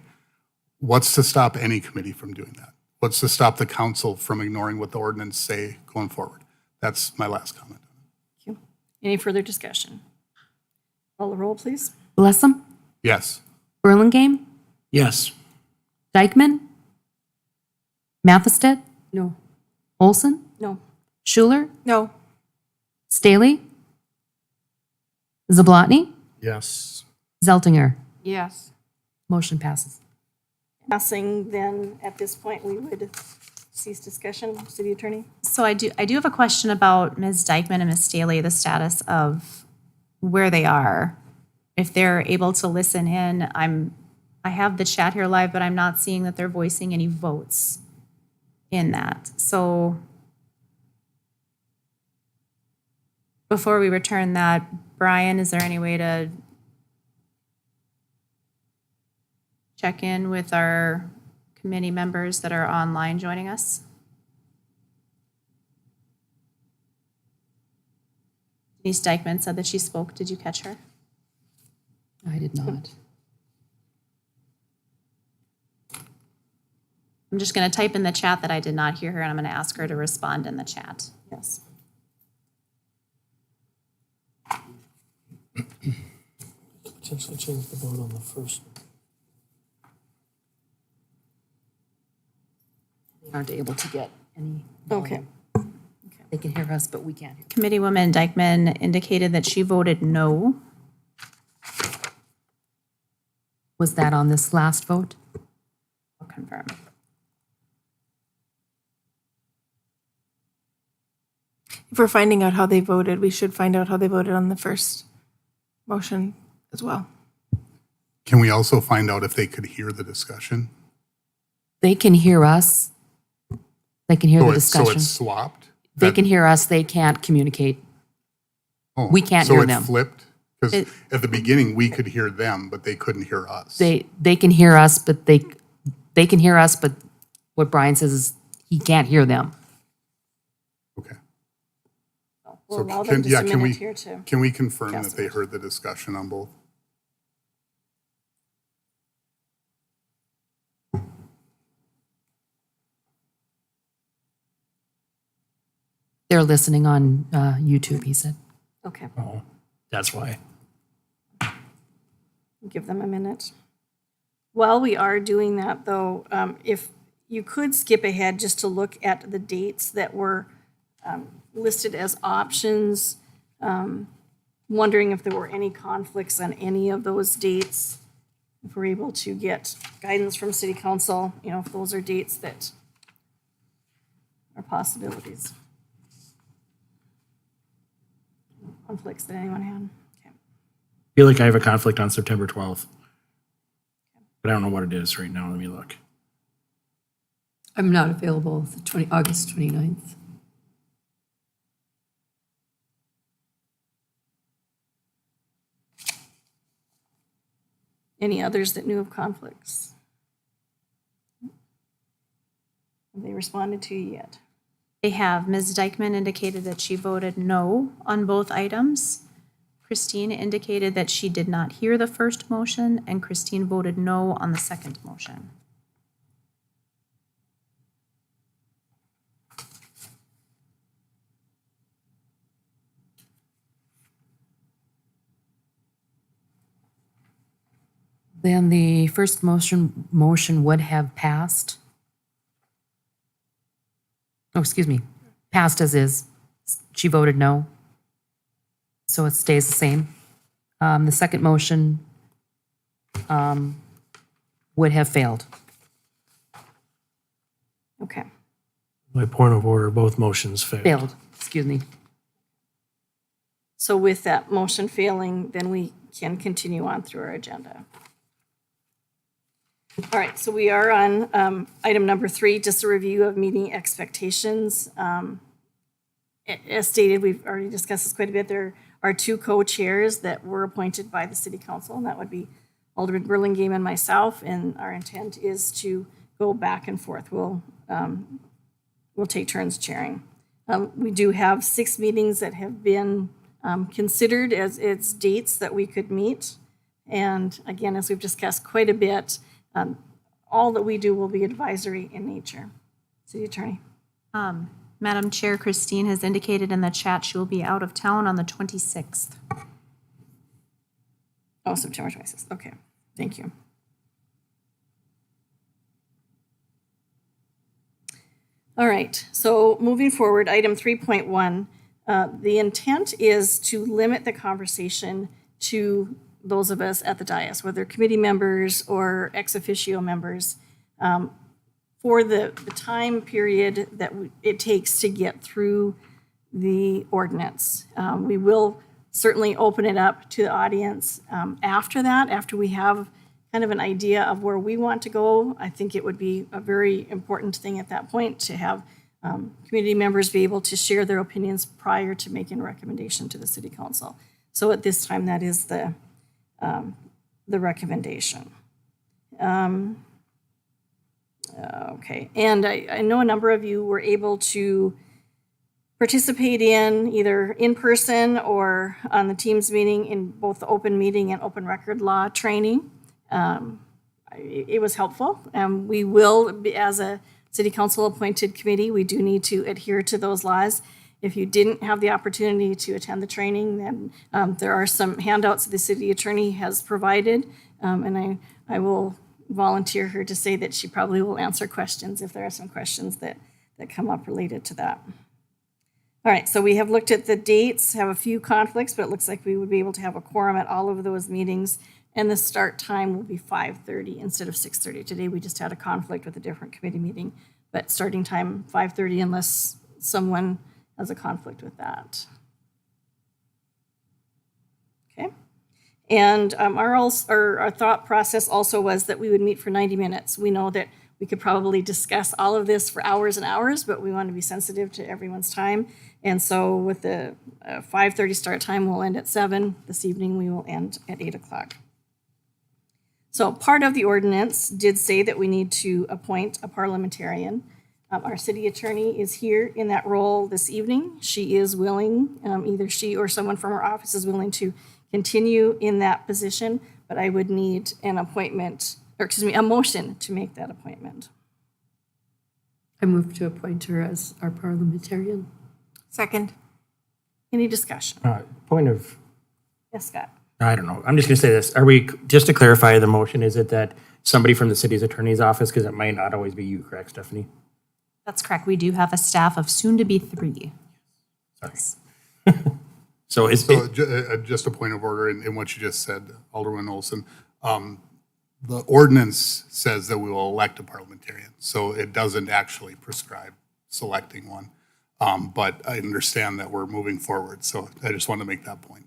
what's to stop any committee from doing that? What's to stop the council from ignoring what the ordinance say going forward? That's my last comment. Thank you. Any further discussion? Call the roll, please. Blessum, Yes. Burlingame, Yes. Dykeman, Mathested, No. Olson, No. Schuler, No. Staley, Zablotny, Yes. Zeltinger. Yes. Motion passes. Passing, then at this point, we would cease discussion. City Attorney? So I do have a question about Ms. Dykeman and Ms. Staley, the status of where they are. If they're able to listen in, I have the chat here live, but I'm not seeing that they're voicing any votes in that. So before we return that, Brian, is there any way to check in with our committee members that are online joining us? Denise Dykeman said that she spoke. Did you catch her? I did not. I'm just going to type in the chat that I did not hear her, and I'm going to ask her to respond in the chat. Yes. Potentially change the vote on the first. They aren't able to get any. Okay. They can hear us, but we can't hear. Committeewoman Dykeman indicated that she voted no. Was that on this last vote? I'll confirm. If we're finding out how they voted, we should find out how they voted on the first motion as well. Can we also find out if they could hear the discussion? They can hear us. They can hear the So discussion. it's swapped? They can hear us. They can't communicate. Oh, we can't so hear it them. flipped? Because It- at the beginning, we could hear them, but they couldn't hear us. They can hear us, but they can hear us, but what Brian says is he can't hear them. Okay. We'll So allow can- them just yeah, a can we- minute here to. Can we confirm Cast that they it. heard the discussion on both? They're listening on YouTube, he said. Okay, Oh, that's why. give them a minute. While we are doing that, though, if you could skip ahead just to look at the dates that were listed as options, wondering if there were any conflicts on any of those dates. If we're able to get guidance from city council, if those are dates that are possibilities. Conflicts that anyone had? Okay. I feel like I have a conflict on September 12th. But I don't know what it is right now. Let me look. I'm not available the August 29th. Any others that knew of conflicts? Have they responded to you yet? They have. Ms. Dykeman indicated that she voted no on both items. Christine indicated that she did not hear the first motion, and Christine voted no on the second motion. Then the first motion would have passed. Oh, excuse me, passed as is. She voted no. So it stays the same. The second motion would have failed. Okay. My point of order, both motions failed. Failed, excuse me. So with that motion failing, then we can continue on through our agenda. All right, so we are on item number 3, just a review of meeting expectations. As stated, we've already discussed this quite a bit. There are 2 co-chairs that were appointed by the city council, and that would be Alderman Burlingame and myself, and our intent is to go back and forth. We'll take turns chairing. We do have 6 meetings that have been considered as its dates that we could meet. And again, as we've discussed quite a bit, all that we do will be advisory in nature. City Attorney. Madam Chair, Christine has indicated in the chat she will be out of town on the 26th. Oh, September 26th. Okay, thank you. All right, so moving forward, item 3.1, the intent is to limit the conversation to those of us at the dais, whether committee members or ex officio members. for the time period that it takes to get through the ordinance. We will certainly open it up to the audience after that, after we have kind of an idea of where we want to go. I think it would be a very important thing at that point to have community members be able to share their opinions prior to making a recommendation to the city council. So at this time, that is the recommendation. Okay, and I know a number of you were able to participate in either in person or on the Teams meeting in both the open meeting and open record law training. It was helpful. We will, as a city council appointed committee, we do need to adhere to those laws. If you didn't have the opportunity to attend the training, then there are some handouts the city attorney has provided, and I will volunteer her to say that she probably will answer questions if there are some questions that come up related to that. All right, so we have looked at the dates, have a few conflicts, but it looks like we would be able to have a quorum at all of those meetings, and the start time will be 5:30 instead of 6:30. Today, we just had a conflict with a different committee meeting, but starting time 5:30 unless someone has a conflict with that. Okay. And our thought process also was that we would meet for 90 minutes. We know that we could probably discuss all of this for hours and hours, but we want to be sensitive to everyone's time. And so with the 5:30 start time, we'll end at 7. This evening, we will end at 8 o'clock. So part of the ordinance did say that we need to appoint a parliamentarian. Our city attorney is here in that role this evening. She is willing, either she or someone from her office is willing to continue in that position, but I would need an appointment, or excuse me, a motion to make that appointment. I move to appoint her as our parliamentarian. Second. Any discussion? Point of, Yes, Scott? I don't know. I'm just going to say this. Are we, just to clarify the motion, is it that somebody from the city's attorney's office, because it might not always be you, correct, Stephanie? That's correct. We do have a staff of soon to be 3. Sorry. So is So it, just a point of order in what you just said, Alderman Olson. The ordinance says that we will elect a parliamentarian, so it doesn't actually prescribe selecting one. But I understand that we're moving forward, so I just wanted to make that point.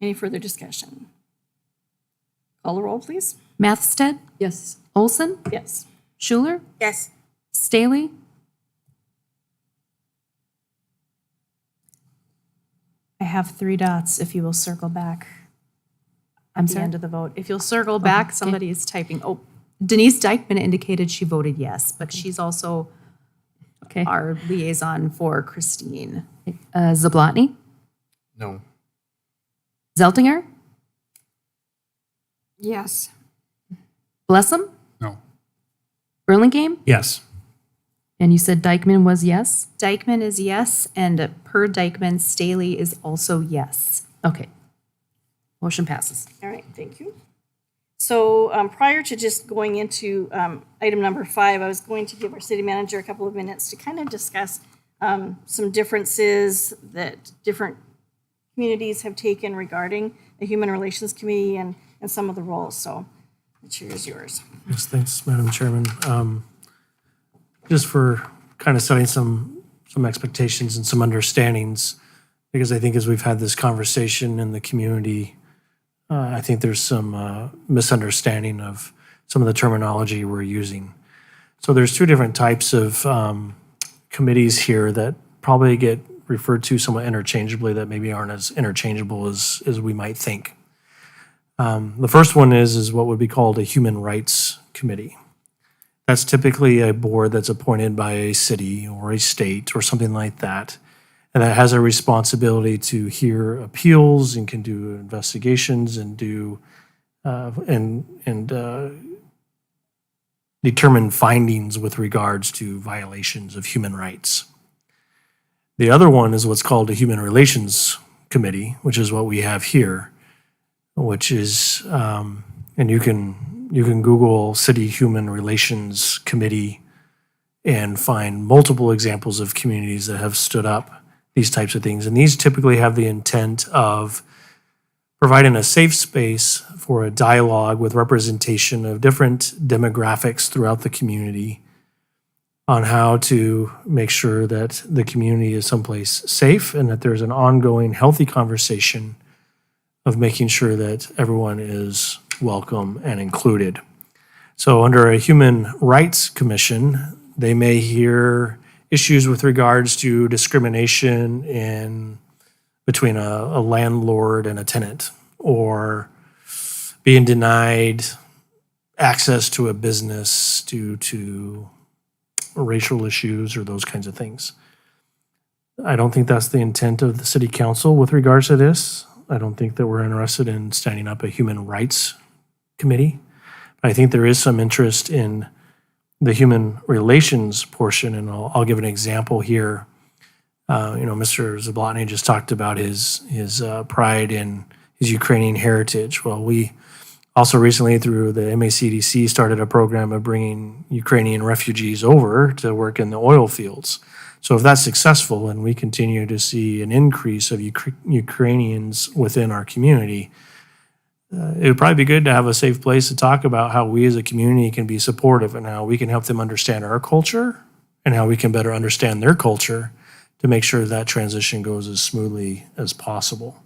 Any further discussion? Call the roll, please. Mathstead, Yes. Olson, Yes. Schuler, Yes. Staley, I have 3 dots if you will circle back I'm at the sorry? end of the vote. If you'll circle back, somebody is typing. Oh, Denise Dykeman indicated she voted yes, but she's also Okay. our liaison for Christine. Zablotny, No. Zeltinger, Yes. Blessum, No. Burlingame, yes. and you said Dykeman was yes? Dykeman is yes, and per Dykeman, Staley is also yes. Okay. Motion passes. All right, thank you. So prior to just going into item number 5, I was going to give our city manager a couple of minutes to kind of discuss some differences that different communities have taken regarding the Human Relations Committee and some of the roles. So the chair is yours. Yes, thanks, Madam Chairman. Just for kind of setting some expectations and some understandings, because I think as we've had this conversation in the community, I think there's some misunderstanding of some of the terminology we're using. So there's 2 different types of committees here that probably get referred to somewhat interchangeably that maybe aren't as interchangeable as we might think. The first one is what would be called a Human Rights Committee. That's typically a board that's appointed by a city or a state or something like that, and that has a responsibility to hear appeals and can do investigations and do determine findings with regards to violations of human rights. The other one is what's called a Human Relations Committee, which is what we have here, which is, and you can Google City Human Relations Committee and find multiple examples of communities that have stood up these types of things. And these typically have the intent of providing a safe space for a dialogue with representation of different demographics throughout the community on how to make sure that the community is someplace safe and that there's an ongoing healthy conversation of making sure that everyone is welcome and included. So under a Human Rights Commission, they may hear issues with regards to discrimination in between a landlord and a tenant, or being denied access to a business due to racial issues or those kinds of things. I don't think that's the intent of the city council with regards to this. I don't think that we're interested in standing up a human rights committee. I think there is some interest in the human relations portion, and I'll give an example here. Mr. Zablotny just talked about his pride in his Ukrainian heritage. Well, we also recently, through the MACDC, started a program of bringing Ukrainian refugees over to work in the oil fields. So if that's successful and we continue to see an increase of Ukrainians within our community, it would probably be good to have a safe place to talk about how we as a community can be supportive and how we can help them understand our culture and how we can better understand their culture to make sure that transition goes as smoothly as possible.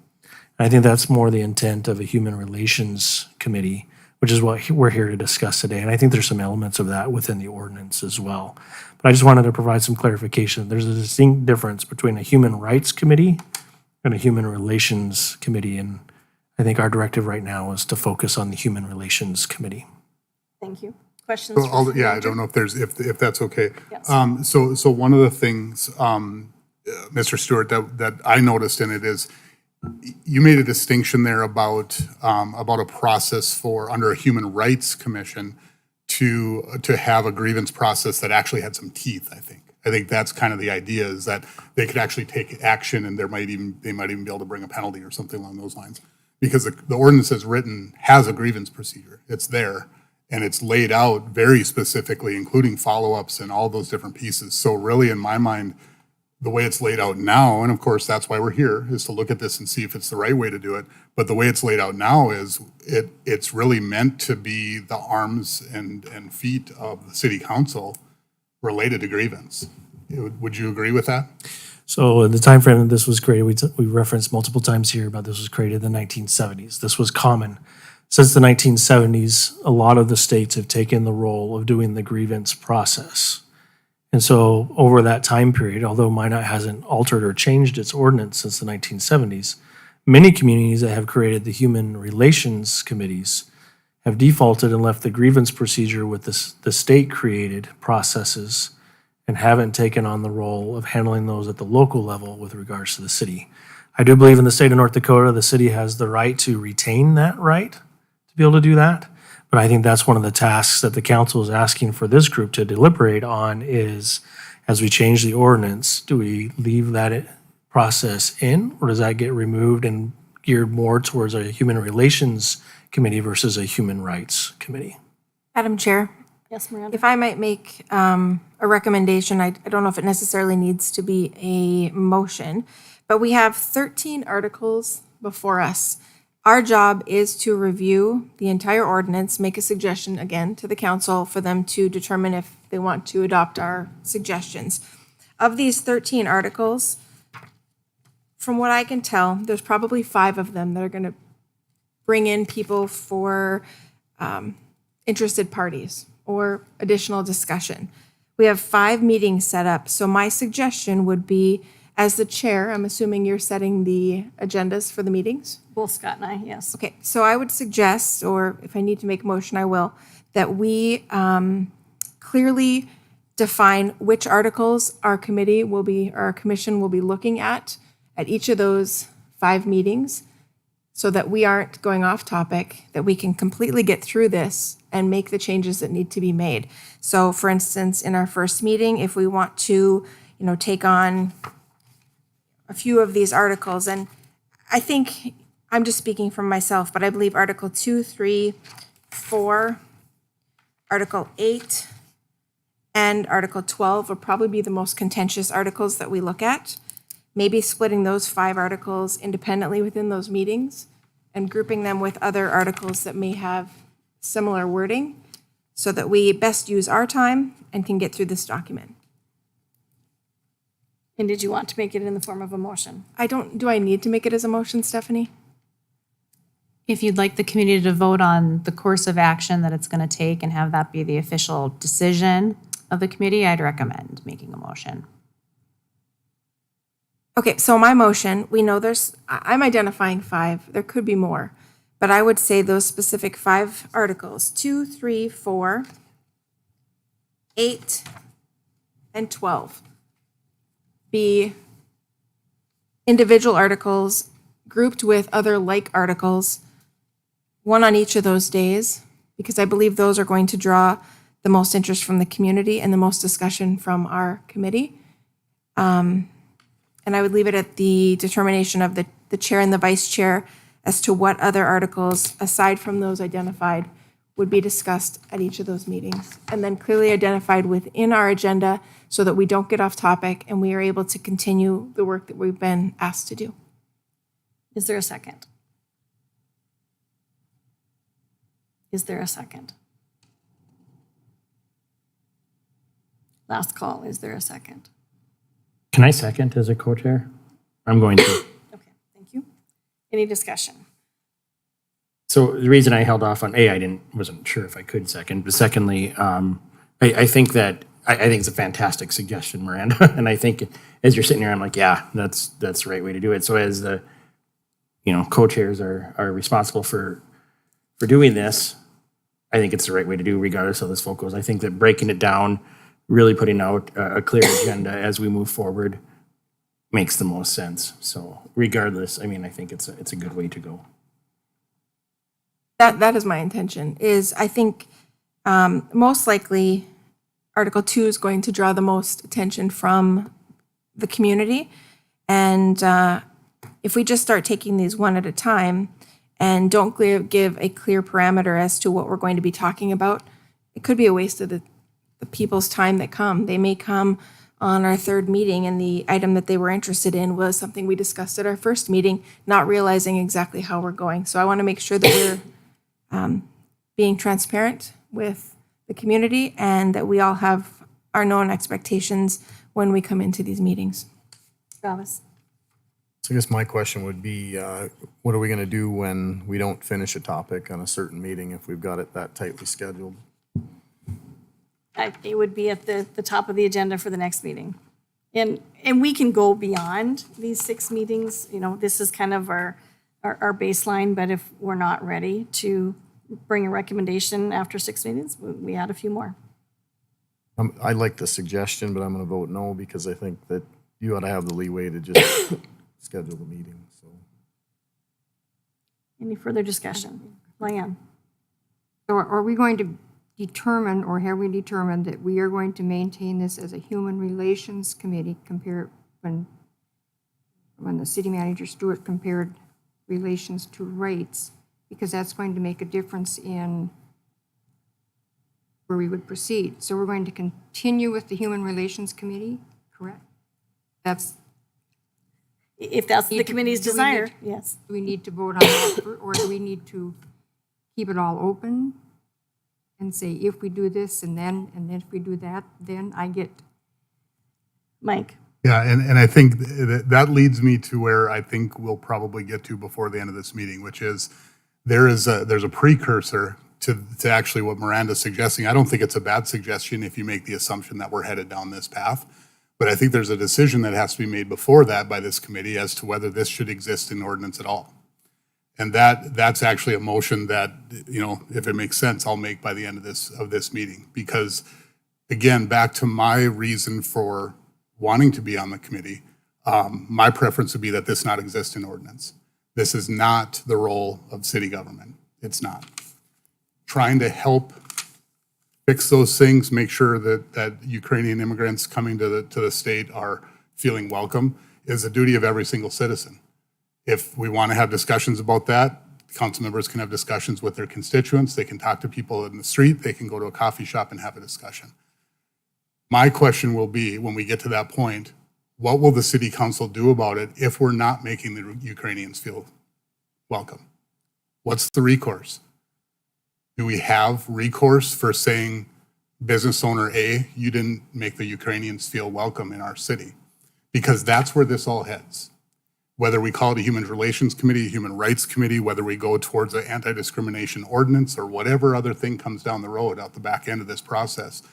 And I think that's more the intent of a human relations committee, which is what we're here to discuss today. And I think there's some elements of that within the ordinance as well. But I just wanted to provide some clarification. There's a distinct difference between a human rights committee and a human relations committee. And I think our directive right now is to focus on the human relations committee. Thank you. Questions? So for yeah, I Manager? don't know if there's, if that's okay. Yes. So one of the things, Mr. Stewart, that I noticed in it is you made a distinction there about a process for, under a human rights commission, to have a grievance process that actually had some teeth, I think. I think that's kind of the idea, is that they could actually take action, and they might even be able to bring a penalty or something along those lines. Because the ordinance as written has a grievance procedure. It's there, and it's laid out very specifically, including follow-ups and all those different pieces. So really, in my mind, the way it's laid out now, and of course, that's why we're here, is to look at this and see if it's the right way to do it. But the way it's laid out now is it's really meant to be the arms and feet of the city council related to grievance. Would you agree with that? So in the time frame that this was created, we referenced multiple times here about this was created in the 1970s. This was common. Since the 1970s, a lot of the states have taken the role of doing the grievance process. And so over that time period, although Minot hasn't altered or changed its ordinance since the 1970s, many communities that have created the human relations committees have defaulted and left the grievance procedure with the state-created processes and haven't taken on the role of handling those at the local level with regards to the city. I do believe in the state of North Dakota, the city has the right to retain that right to be able to do that. But I think that's one of the tasks that the council is asking for this group to deliberate on is, as we change the ordinance, do we leave that process in, or does that get removed and geared more towards a human relations committee versus a human rights committee? Madam Chair, Yes, Miranda? if I might make a recommendation, I don't know if it necessarily needs to be a motion, but we have 13 articles before us. Our job is to review the entire ordinance, make a suggestion again to the council for them to determine if they want to adopt our suggestions. Of these 13 articles, from what I can tell, there's probably 5 of them that are going to bring in people for interested parties or additional discussion. We have 5 meetings set up, so my suggestion would be, as the chair, I'm assuming you're setting the agendas for the meetings? Both Scott and I, yes. Okay, so I would suggest, or if I need to make a motion, I will, that we clearly define which articles our committee will be, or our commission will be looking at each of those 5 meetings, so that we aren't going off topic, that we can completely get through this and make the changes that need to be made. So for instance, in our first meeting, if we want to, take on a few of these articles, and I think, I'm just speaking from myself, but I believe Article 2, 3, 4, Article 8, and Article 12 will probably be the most contentious articles that we look at. Maybe splitting those 5 articles independently within those meetings and grouping them with other articles that may have similar wording so that we best use our time and can get through this document. And did you want to make it in the form of a motion? Do I need to make it as a motion, Stephanie? If you'd like the committee to vote on the course of action that it's going to take and have that be the official decision of the committee, I'd recommend making a motion. Okay, so my motion, we know I'm identifying 5, there could be more, but I would say those specific 5 articles, 2, 3, 4, 8, and 12, be individual articles grouped with other like articles, one on each of those days, because I believe those are going to draw the most interest from the community and the most discussion from our committee. And I would leave it at the determination of the chair and the vice chair as to what other articles, aside from those identified, would be discussed at each of those meetings. And then clearly identified within our agenda so that we don't get off topic and we are able to continue the work that we've been asked to do. Is there a second? Is there a second? Last call, is there a second? Can I second as a co-chair? I'm going to. Okay, thank you. Any discussion? So the reason I held off on I wasn't sure if I could second, but secondly, I think it's a fantastic suggestion, Miranda. And I think as you're sitting here, I'm like, yeah, that's the right way to do it. So as the, co-chairs are responsible for doing this, I think it's the right way to do regardless of this focus. I think that breaking it down, really putting out a clear agenda as we move forward makes the most sense. So regardless, I think it's a good way to go. That is my intention, is I think most likely Article 2 is going to draw the most attention from the community. And if we just start taking these one at a time and don't give a clear parameter as to what we're going to be talking about, it could be a waste of the people's time that come. They may come on our 3rd meeting and the item that they were interested in was something we discussed at our 1st meeting, not realizing exactly how we're going. So I want to make sure that we're being transparent with the community and that we all have our known expectations when we come into these meetings. Travis? So I guess my question would be, what are we going to do when we don't finish a topic on a certain meeting if we've got it that tightly scheduled? It would be at the top of the agenda for the next meeting. And we can go beyond these 6 meetings. This is kind of our baseline, but if we're not ready to bring a recommendation after 6 meetings, we add a few more. I like the suggestion, but I'm going to vote no because I think that you ought to have the leeway to just schedule the meeting. So, Any further discussion? Leanne? So are we going to determine, or have we determined that we are going to maintain this as a human relations committee compared when the city manager Stewart compared relations to rights, because that's going to make a difference in where we would proceed. So we're going to continue with the human relations committee, correct? If that's the committee's desire, yes. Do we need to vote on that, or do we need to keep it all open and say, if we do this and then if we do that, then I get. Mike? Yeah, and I think that leads me to where I think we'll probably get to before the end of this meeting, which is there's a precursor to actually what Miranda's suggesting. I don't think it's a bad suggestion if you make the assumption that we're headed down this path. But I think there's a decision that has to be made before that by this committee as to whether this should exist in ordinance at all. And that's actually a motion that, if it makes sense, I'll make by the end of this meeting. Because again, back to my reason for wanting to be on the committee, my preference would be that this not exist in ordinance. This is not the role of city government. It's not. Trying to help fix those things, make sure that Ukrainian immigrants coming to the state are feeling welcome is the duty of every single citizen. If we want to have discussions about that, council members can have discussions with their constituents. They can talk to people in the street. They can go to a coffee shop and have a discussion. My question will be, when we get to that point, what will the city council do about it if we're not making the Ukrainians feel welcome? What's the recourse? Do we have recourse for saying, business owner A, you didn't make the Ukrainians feel welcome in our city? Because that's where this all heads. Whether we call it a Human Relations Committee, a Human Rights Committee, whether we go towards an anti-discrimination ordinance or whatever other thing comes down the road out the back end of this process,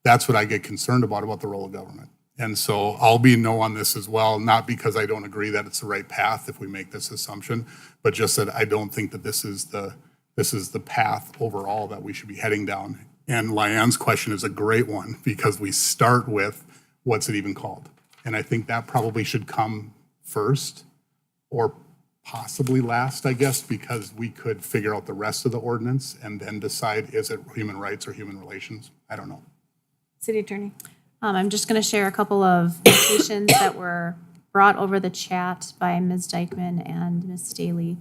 that's what I get concerned about the role of government. And so I'll be no on this as well, not because I don't agree that it's the right path if we make this assumption, but just that I don't think that this is the path overall that we should be heading down. And Lyanne's question is a great one because we start with what's it even called? And I think that probably should come first or possibly last, I guess, because we could figure out the rest of the ordinance and then decide, is it human rights or human relations? I don't know. City Attorney. I'm just going to share a couple of notations that were brought over the chat by Ms. Dykeman and Ms. Staley.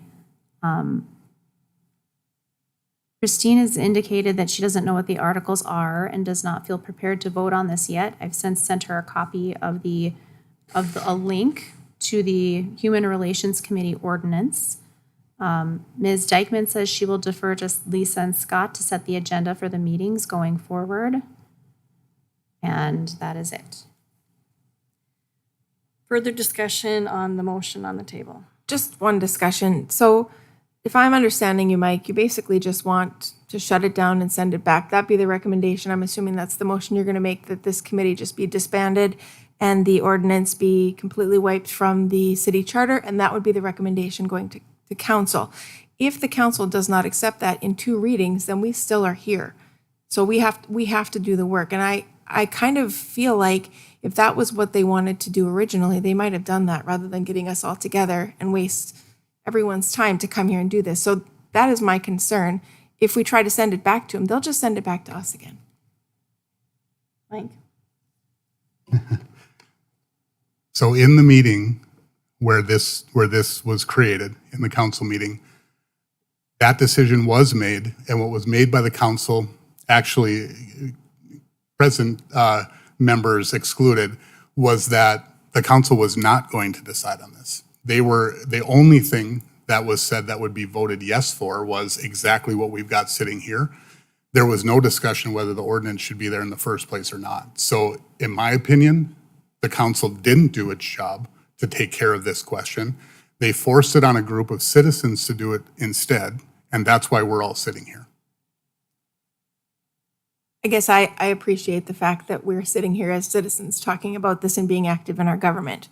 Christine has indicated that she doesn't know what the articles are and does not feel prepared to vote on this yet. I've since sent her a copy of a link to the Human Relations Committee ordinance. Ms. Dykeman says she will defer to Lisa and Scott to set the agenda for the meetings going forward. And that is it. Further discussion on the motion on the table. Just one discussion. So if I'm understanding you, Mike, you basically just want to shut it down and send it back. That'd be the recommendation. I'm assuming that's the motion you're going to make, that this committee just be disbanded and the ordinance be completely wiped from the city charter, and that would be the recommendation going to council. If the council does not accept that in 2 readings, then we still are here. So we have to do the work. And I kind of feel like if that was what they wanted to do originally, they might have done that rather than getting us all together and waste everyone's time to come here and do this. So that is my concern. If we try to send it back to them, they'll just send it back to us again. Mike? So in the meeting where this was created, in the council meeting, that decision was made, and what was made by the council, actually present members excluded, was that the council was not going to decide on this. They were, the only thing that was said that would be voted yes for was exactly what we've got sitting here. There was no discussion whether the ordinance should be there in the first place or not. So in my opinion, the council didn't do its job to take care of this question. They forced it on a group of citizens to do it instead, and that's why we're all sitting here. I guess I appreciate the fact that we're sitting here as citizens talking about this and being active in our government.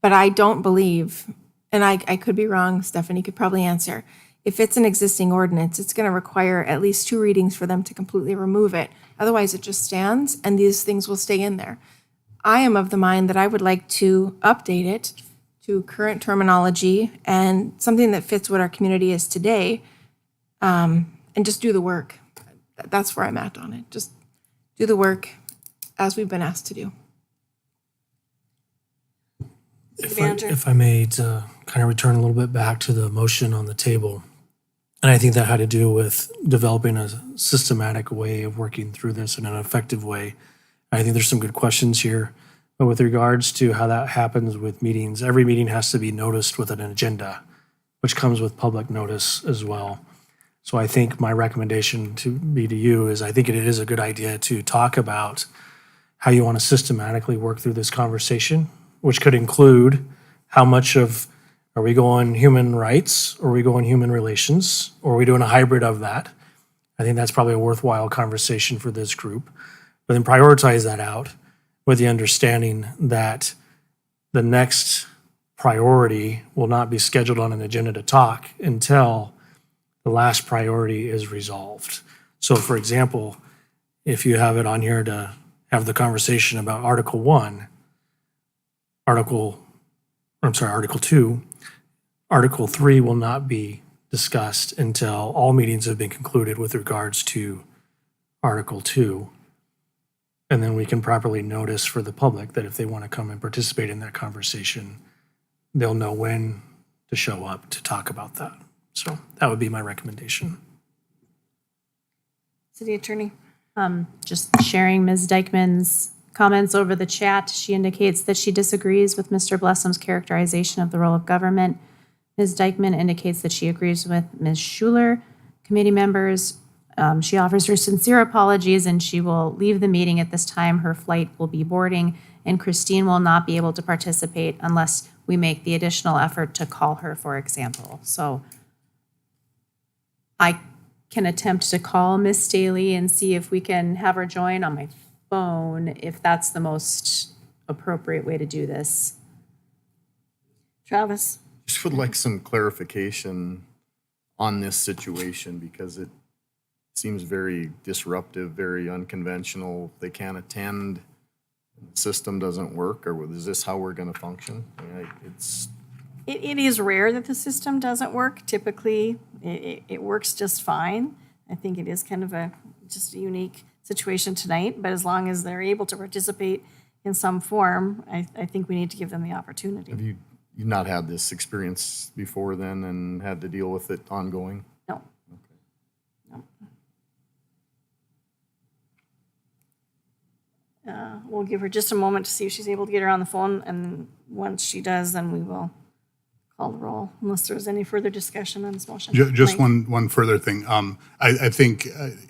But I don't believe, and I could be wrong, Stephanie could probably answer, if it's an existing ordinance, it's going to require at least 2 readings for them to completely remove it. Otherwise, it just stands and these things will stay in there. I am of the mind that I would like to update it to current terminology and something that fits what our community is today, and just do the work. That's where I'm at on it. Just do the work as we've been asked to do. If I may, to kind of return a little bit back to the motion on the table. And I think that had to do with developing a systematic way of working through this in an effective way. I think there's some good questions here. But with regards to how that happens with meetings, every meeting has to be noticed with an agenda, which comes with public notice as well. So I think my recommendation to you is I think it is a good idea to talk about how you want to systematically work through this conversation, which could include how much of, are we going human rights, or are we going human relations, or are we doing a hybrid of that? I think that's probably a worthwhile conversation for this group. But then prioritize that out with the understanding that the next priority will not be scheduled on an agenda to talk until the last priority is resolved. So for example, if you have it on here to have the conversation about Article 1, Article 2, Article 3 will not be discussed until all meetings have been concluded with regards to Article 2. And then we can properly notice for the public that if they want to come and participate in that conversation, they'll know when to show up to talk about that. So that would be my recommendation. City Attorney. Just sharing Ms. Dykeman's comments over the chat. She indicates that she disagrees with Mr. Blessum's characterization of the role of government. Ms. Dykeman indicates that she agrees with Ms. Schuler. Committee members, she offers her sincere apologies and she will leave the meeting at this time. Her flight will be boarding, and Christine will not be able to participate unless we make the additional effort to call her, for example. So I can attempt to call Miss Staley and see if we can have her join on my phone, if that's the most appropriate way to do this. Travis? Just would like some clarification on this situation because it seems very disruptive, very unconventional. They can't attend, the system doesn't work, or is this how we're going to function? I mean, It is rare that the system doesn't work. Typically, it works just fine. I think it is kind of just a unique situation tonight, but as long as they're able to participate in some form, I think we need to give them the opportunity. have you've not had this experience before then and had to deal with it ongoing? No. No. We'll give her just a moment to see if she's able to get her on the phone, and once she does, then we will call the roll, unless there's any further discussion on this motion. Just Mike? one further thing. I think,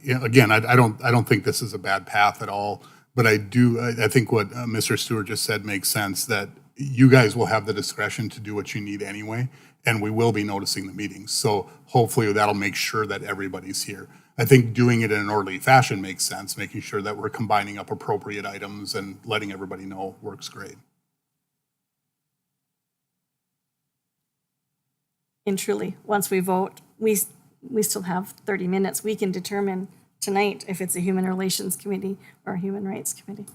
again, I don't think this is a bad path at all, but I think what Mr. Stewart just said makes sense, that you guys will have the discretion to do what you need anyway, and we will be noticing the meetings. So hopefully that'll make sure that everybody's here. I think doing it in an orderly fashion makes sense, making sure that we're combining up appropriate items and letting everybody know works great. And truly, once we vote, we still have 30 minutes. We can determine tonight if it's a Human Relations Committee or a Human Rights Committee.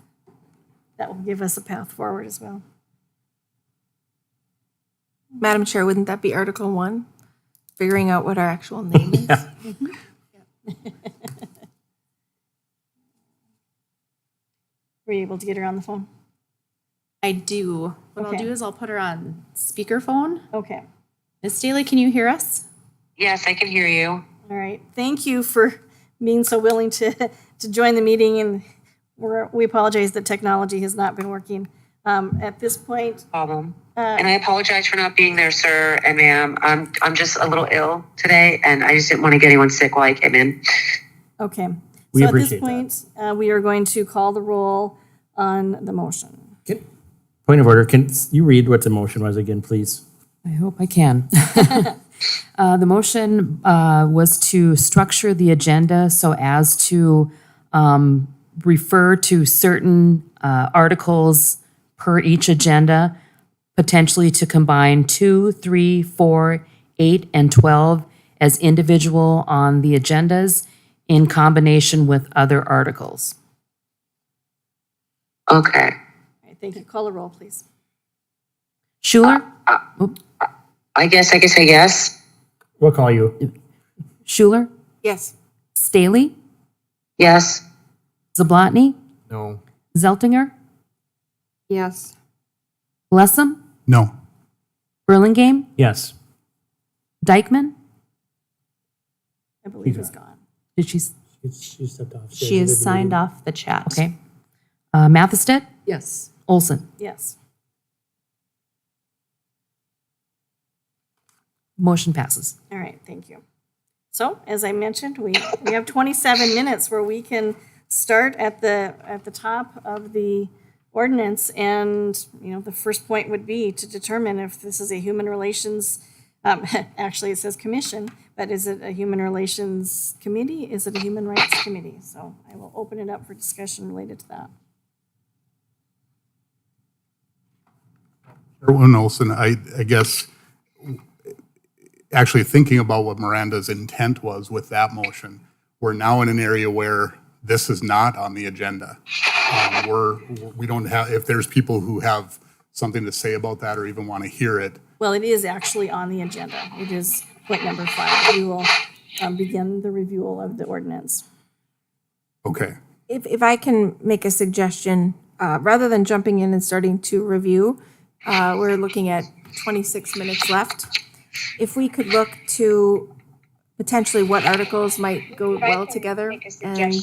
That will give us a path forward as well. Madam Chair, wouldn't that be Article 1? Figuring out what our actual name is? Were you able to get her on the phone? I do. What I'll Okay. do is I'll put her on speakerphone. Okay. Ms. Staley, can you hear us? Yes, I can hear you. All right. Thank you for being so willing to join the meeting, and we apologize that technology has not been working. At this point, Problem. And I apologize for not being there, sir and ma'am. I'm just a little ill today, and I just didn't want to get anyone sick while I came in. okay. We So at this appreciate that. point, we are going to call the roll on the motion. Point of order, can you read what the motion was again, please? I hope I can. The motion was to structure the agenda so as to refer to certain articles per each agenda, potentially to combine 2, 3, 4, 8, and 12 as individual on the agendas in combination with other articles. Okay. All right, thank you. Call the roll, please. Schuler? I guess. We'll call you. Schuler? Yes. Staley? Yes. Zablotny? No. Zeltinger? Yes. Blessam? No. Burlingame? Yes. Dykeman? I believe is gone. Did she? She stepped off. She is signed off the chat. Okay. Mathestead? Yes. Olson? Yes. Motion passes. All right, thank you. So, as I mentioned, we have 27 minutes where we can start at the top of the ordinance, and, the first point would be to determine if this is a human relations, actually it says commission, but is it a human relations committee? Is it a human rights committee? So I will open it up for discussion related to that. Erwin Olson, I guess, actually thinking about what Miranda's intent was with that motion, we're now in an area where this is not on the agenda. We don't have, if there's people who have something to say about that or even want to hear it. Well, it is actually on the agenda. It is point number 5. We will begin the review of the ordinance. Okay. If I can make a suggestion, rather than jumping in and starting to review, we're looking at 26 minutes left. If we could look to potentially what articles might go well together and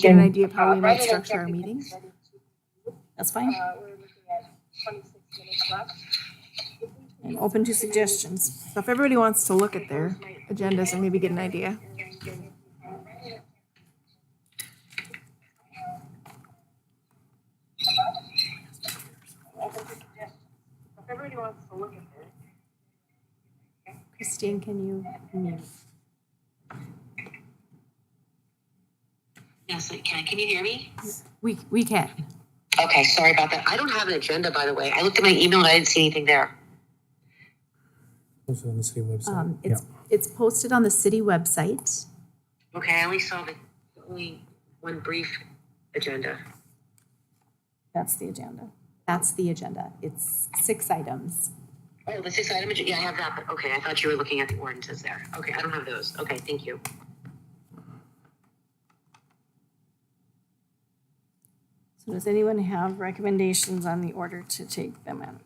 get an idea of how we might structure our meetings. That's fine. and open to suggestions. So if everybody wants to look at their agendas and maybe get an idea. Christine, can you mute? Yes, can you hear me? We can. Okay, sorry about that. I don't have an agenda, by the way. I looked at my email and I didn't see anything there. Also on the city website. It's posted on the city website. Okay, I only saw the only one brief agenda. That's the agenda. That's the agenda. It's 6 items. Oh, the 6 item, yeah, I have that, but okay, I thought you were looking at the ordinances there. Okay, I don't have those. Okay, thank you. So does anyone have recommendations on the order to take them in?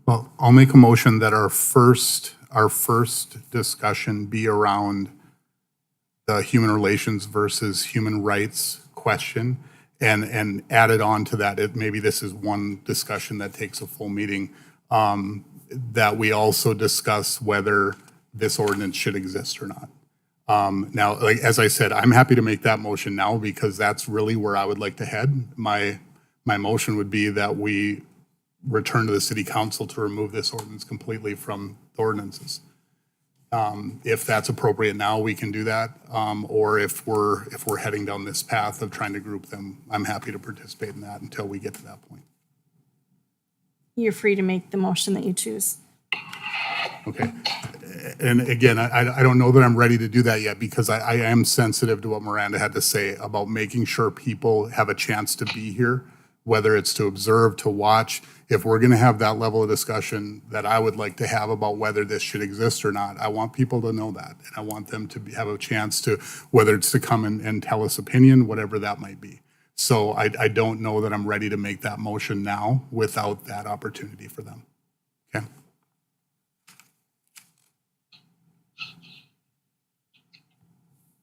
Well, I'll make a motion that our first discussion be around the human relations versus human rights question, and added on to that, maybe this is one discussion that takes a full meeting, that we also discuss whether this ordinance should exist or not. Now, like, as I said, I'm happy to make that motion now because that's really where I would like to head. My motion would be that we return to the city council to remove this ordinance completely from the ordinances. If that's appropriate now, we can do that. Or if we're heading down this path of trying to group them, I'm happy to participate in that until we get to that point. You're free to make the motion that you choose. Okay. And again, I don't know that I'm ready to do that yet because I am sensitive to what Miranda had to say about making sure people have a chance to be here, whether it's to observe, to watch. If we're going to have that level of discussion that I would like to have about whether this should exist or not, I want people to know that. And I want them to have a chance to, whether it's to come and tell us opinion, whatever that might be. So I don't know that I'm ready to make that motion now without that opportunity for them. Okay.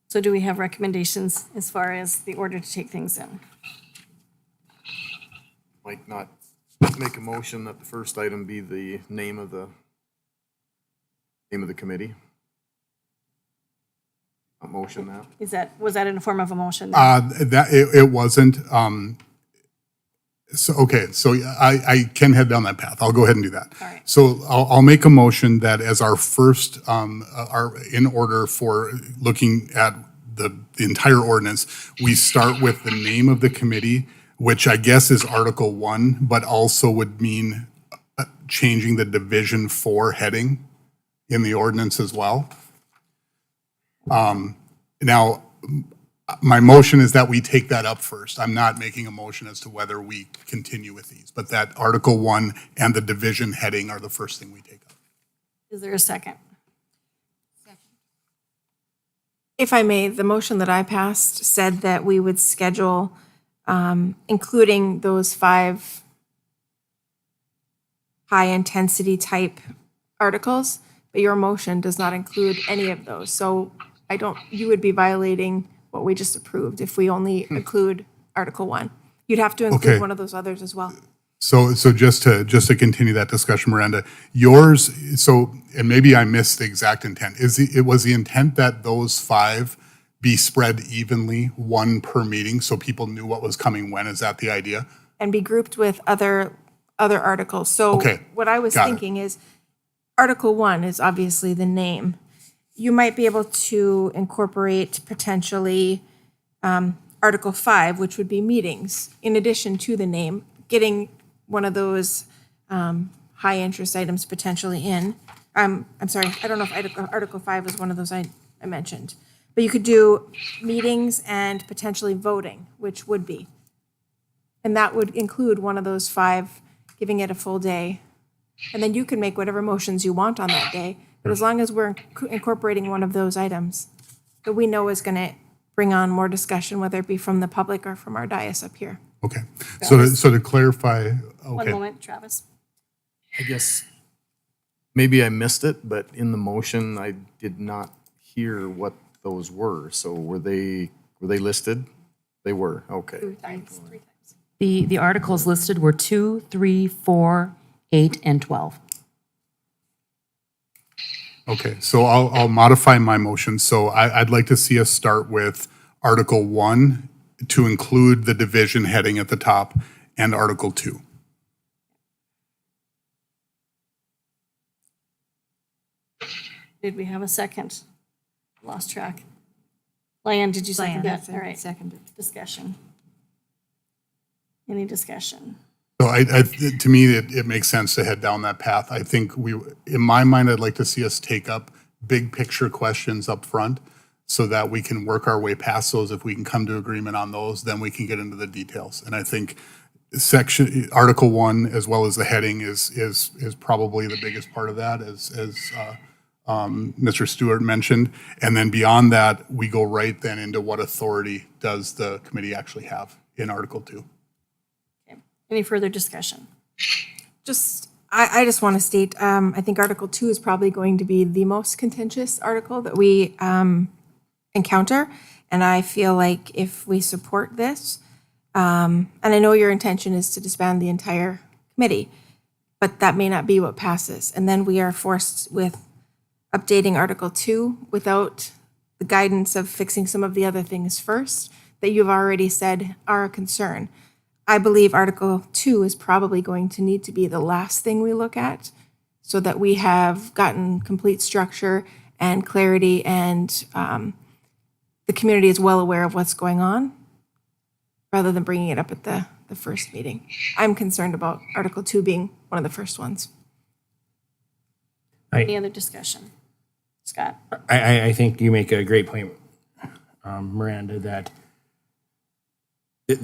So do we have recommendations as far as the order to take things in? Might not make a motion that the first item be the name of the committee. A motion that. Was that in the form of a motion? then? It wasn't. So, okay, so I can head down that path. I'll go ahead and do that. All right. So I'll make a motion that as our first, in order for looking at the entire ordinance, we start with the name of the committee, which I guess is Article 1, but also would mean changing the Division 4 heading in the ordinance as well. Now, my motion is that we take that up first. I'm not making a motion as to whether we continue with these, but that Article 1 and the division heading are the first thing we take up. Is there a second? If I may, the motion that I passed said that we would schedule, including those 5 high-intensity type articles, but your motion does not include any of those. So you would be violating what we just approved if we only include Article 1. You'd have to include Okay. one of those others as well. So just to continue that discussion, Miranda, and maybe I missed the exact intent. Was the intent that those 5 be spread evenly, 1 per meeting, so people knew what was coming when? Is that the idea? And be grouped with other articles. So Okay, what I was got it. thinking is Article 1 is obviously the name. You might be able to incorporate potentially Article 5, which would be meetings, in addition to the name, getting one of those high interest items potentially in. I'm sorry, I don't know if Article 5 was one of those I mentioned. But you could do meetings and potentially voting, which would be. And that would include one of those 5, giving it a full day. And then you can make whatever motions you want on that day. But as long as we're incorporating one of those items that we know is going to bring on more discussion, whether it be from the public or from our dais up here. Okay. So to clarify, One okay. moment, Travis. I guess maybe I missed it, but in the motion, I did not hear what those were. So were they listed? They were, okay. 3 times. The articles listed were 2, 3, 4, 8, and 12. Okay, so I'll modify my motion. So I'd like to see us start with Article 1 to include the division heading at the top and Article 2. Did we have a second? Lost track. Lyon, did you second that? All right, Seconded. discussion. Any discussion? So to me, it makes sense to head down that path. I think in my mind, I'd like to see us take up big picture questions up front so that we can work our way past those. If we can come to agreement on those, then we can get into the details. And I think Article 1, as well as the heading, is probably the biggest part of that, as Mr. Stewart mentioned. And then beyond that, we go right then into what authority does the committee actually have in Article 2. Any further discussion? I just want to state, I think Article 2 is probably going to be the most contentious article that we encounter. And I feel like if we support this, and I know your intention is to disband the entire committee, but that may not be what passes. And then we are forced with updating Article 2 without the guidance of fixing some of the other things first that you've already said are a concern. I believe Article 2 is probably going to need to be the last thing we look at so that we have gotten complete structure and clarity and the community is well aware of what's going on rather than bringing it up at the first meeting. I'm concerned about Article 2 being one of the first ones. Any other discussion? Scott? I think you make a great point, Miranda, that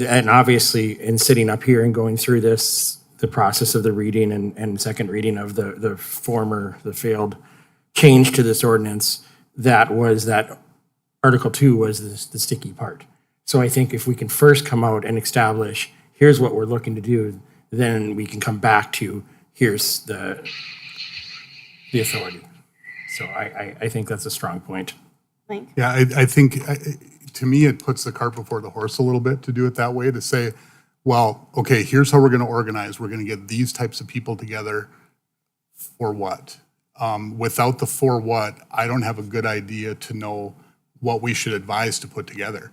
and obviously in sitting up here and going through this, the process of the reading and second reading of the failed change to this ordinance, that Article 2 was the sticky part. So I think if we can first come out and establish, here's what we're looking to do, then we can come back to, here's the authority. So I think that's a strong point. Link? Yeah, I think, to me, it puts the cart before the horse a little bit to do it that way, to say, well, okay, here's how we're going to organize. We're going to get these types of people together for what? Without the for what, I don't have a good idea to know what we should advise to put together.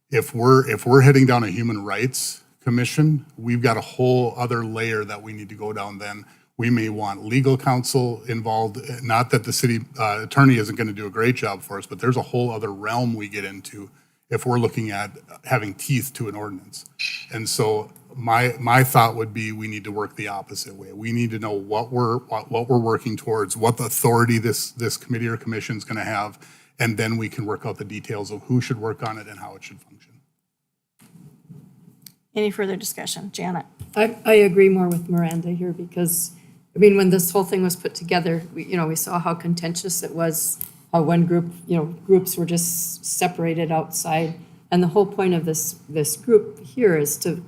If we're heading down a human rights commission, we've got a whole other layer that we need to go down then. We may want legal counsel involved, not that the city attorney isn't going to do a great job for us, but there's a whole other realm we get into if we're looking at having teeth to an ordinance. And so my thought would be we need to work the opposite way. We need to know what we're working towards, what the authority this committee or commission is going to have, and then we can work out the details of who should work on it and how it should function. Any further discussion? Janet? I agree more with Miranda here because, I mean, when this whole thing was put together, we saw how contentious it was, how one group, groups were just separated outside. And the whole point of this group here is to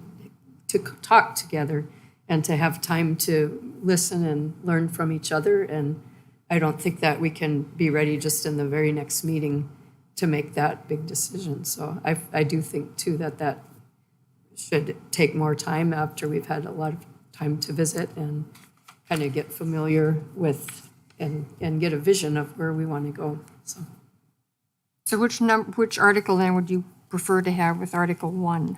talk together and to have time to listen and learn from each other. And I don't think that we can be ready just in the very next meeting to make that big decision. So I do think too that should take more time after we've had a lot of time to visit and kind of get familiar with and get a vision of where we want to go. So which article then would you prefer to have with Article 1?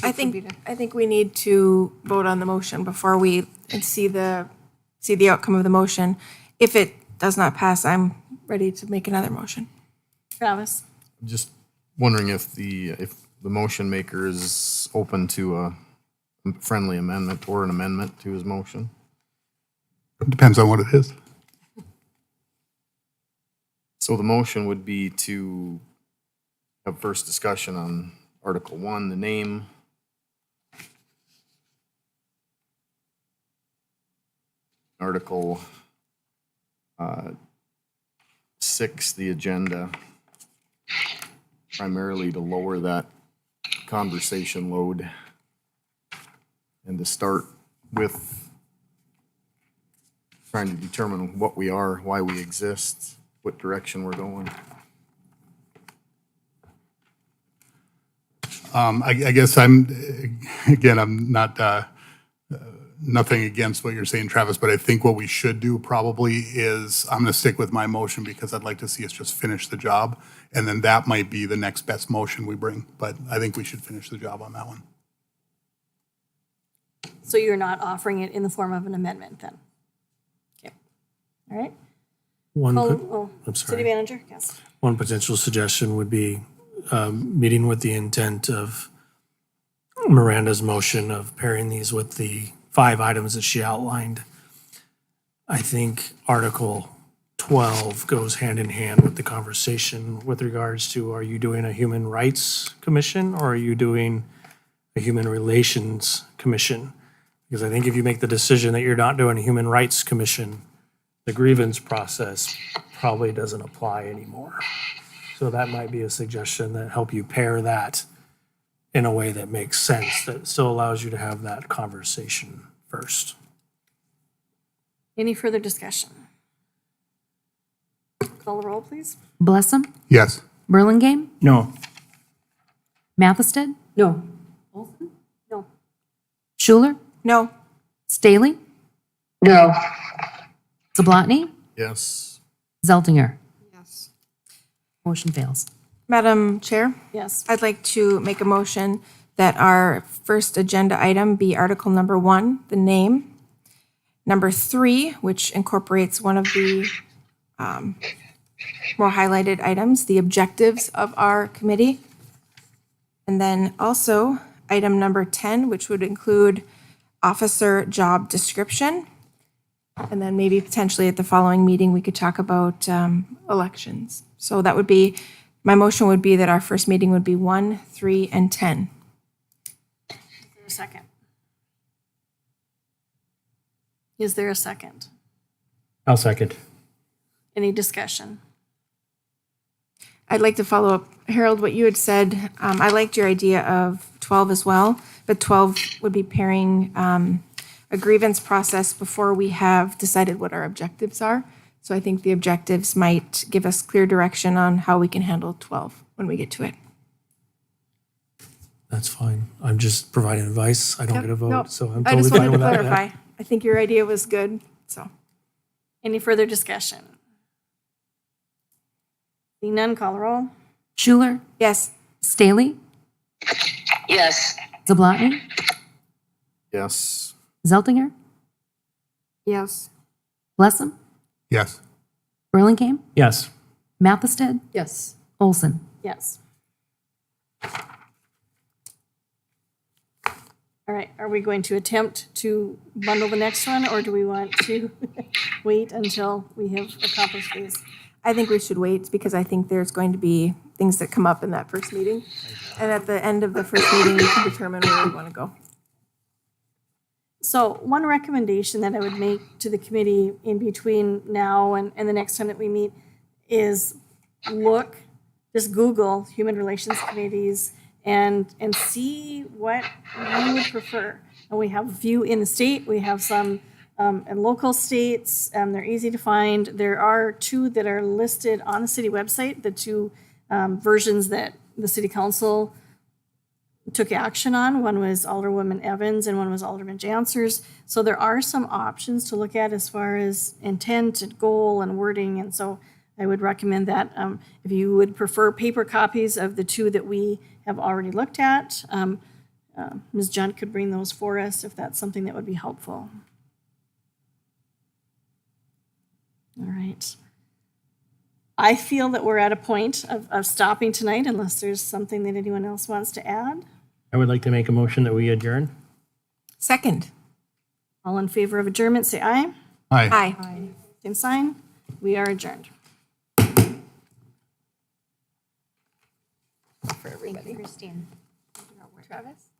I think we need to vote on the motion before we see the outcome of the motion. If it does not pass, I'm ready to make another motion. Travis? Just wondering if the motion maker is open to a friendly amendment or an amendment to his motion. It depends on what it is. So the motion would be to have first discussion on Article 1, the name. Article 6, the agenda, primarily to lower that conversation load and to start with trying to determine what we are, why we exist, what direction we're going. I guess I'm not, nothing against what you're saying, Travis, but I think what we should do probably is, I'm going to stick with my motion because I'd like to see us just finish the job. And then that might be the next best motion we bring, but I think we should finish the job on that one. So you're not offering it in the form of an amendment then? Okay. All right. I'm City sorry. manager, yes. One potential suggestion would be meeting with the intent of Miranda's motion of pairing these with the 5 items that she outlined. I think Article 12 goes hand in hand with the conversation with regards to, are you doing a Human Rights Commission or are you doing a Human Relations Commission? Because I think if you make the decision that you're not doing a Human Rights Commission, the grievance process probably doesn't apply anymore. So that might be a suggestion that help you pair that in a way that makes sense, that still allows you to have that conversation first. Any further discussion? Call the roll, please. Blessam, Yes. Burlingame, No. Mathested, No. No. Schuler, No. Staley, No. Zablotny, Yes. Zeltinger. Yes. Motion fails. Madam Chair, Yes. I'd like to make a motion that our first agenda item be Article number 1, the name. Number 3, which incorporates one of the more highlighted items, the objectives of our committee. And then also item number 10, which would include officer job description. And then maybe potentially at the following meeting, we could talk about elections. So that would be, my motion would be that our first meeting would be 1, 3, and 10. A second. Is there a second? I'll second. Any discussion? I'd like to follow up, Harold, what you had said. I liked your idea of 12 as well, but 12 would be pairing a grievance process before we have decided what our objectives are. So I think the objectives might give us clear direction on how we can handle 12 when we get to it. That's fine. I'm just providing advice. I don't get a vote, Nope. so I'm I totally just fine wanted to with that. clarify. I think your idea was good, so. Any further discussion? Seeing none, call the roll. Schuler, Yes. Staley, Yes. Zablotny, Yes. Zeltinger, Yes. Blessam, Yes. Burlingame, Yes. Mathested, Yes. Olson. Yes. All right, are we going to attempt to bundle the next one, or do we want to wait until we have accomplished these? I think we should wait because I think there's going to be things that come up in that first meeting. And at the end of the first meeting, we can determine where we want to go. So one recommendation that I would make to the committee in between now and the next time that we meet is just Google Human Relations Committees and see what you would prefer. And we have a few in the state, we have some in local states, they're easy to find. There are 2 that are listed on the city website, the 2 versions that the city council took action on. One was Alderwoman Evans and one was Alderman Jansers. So there are some options to look at as far as intent and goal and wording. And so I would recommend that if you would prefer paper copies of the 2 that we have already looked at, Ms. Junt could bring those for us if that's something that would be helpful. All right. I feel that we're at a point of stopping tonight unless there's something that anyone else wants to add. I would like to make a motion that we adjourn. Second. All in favor of adjournment, say aye. Aye. Aye. Same sign. We are adjourned. For everybody. Christine. Travis?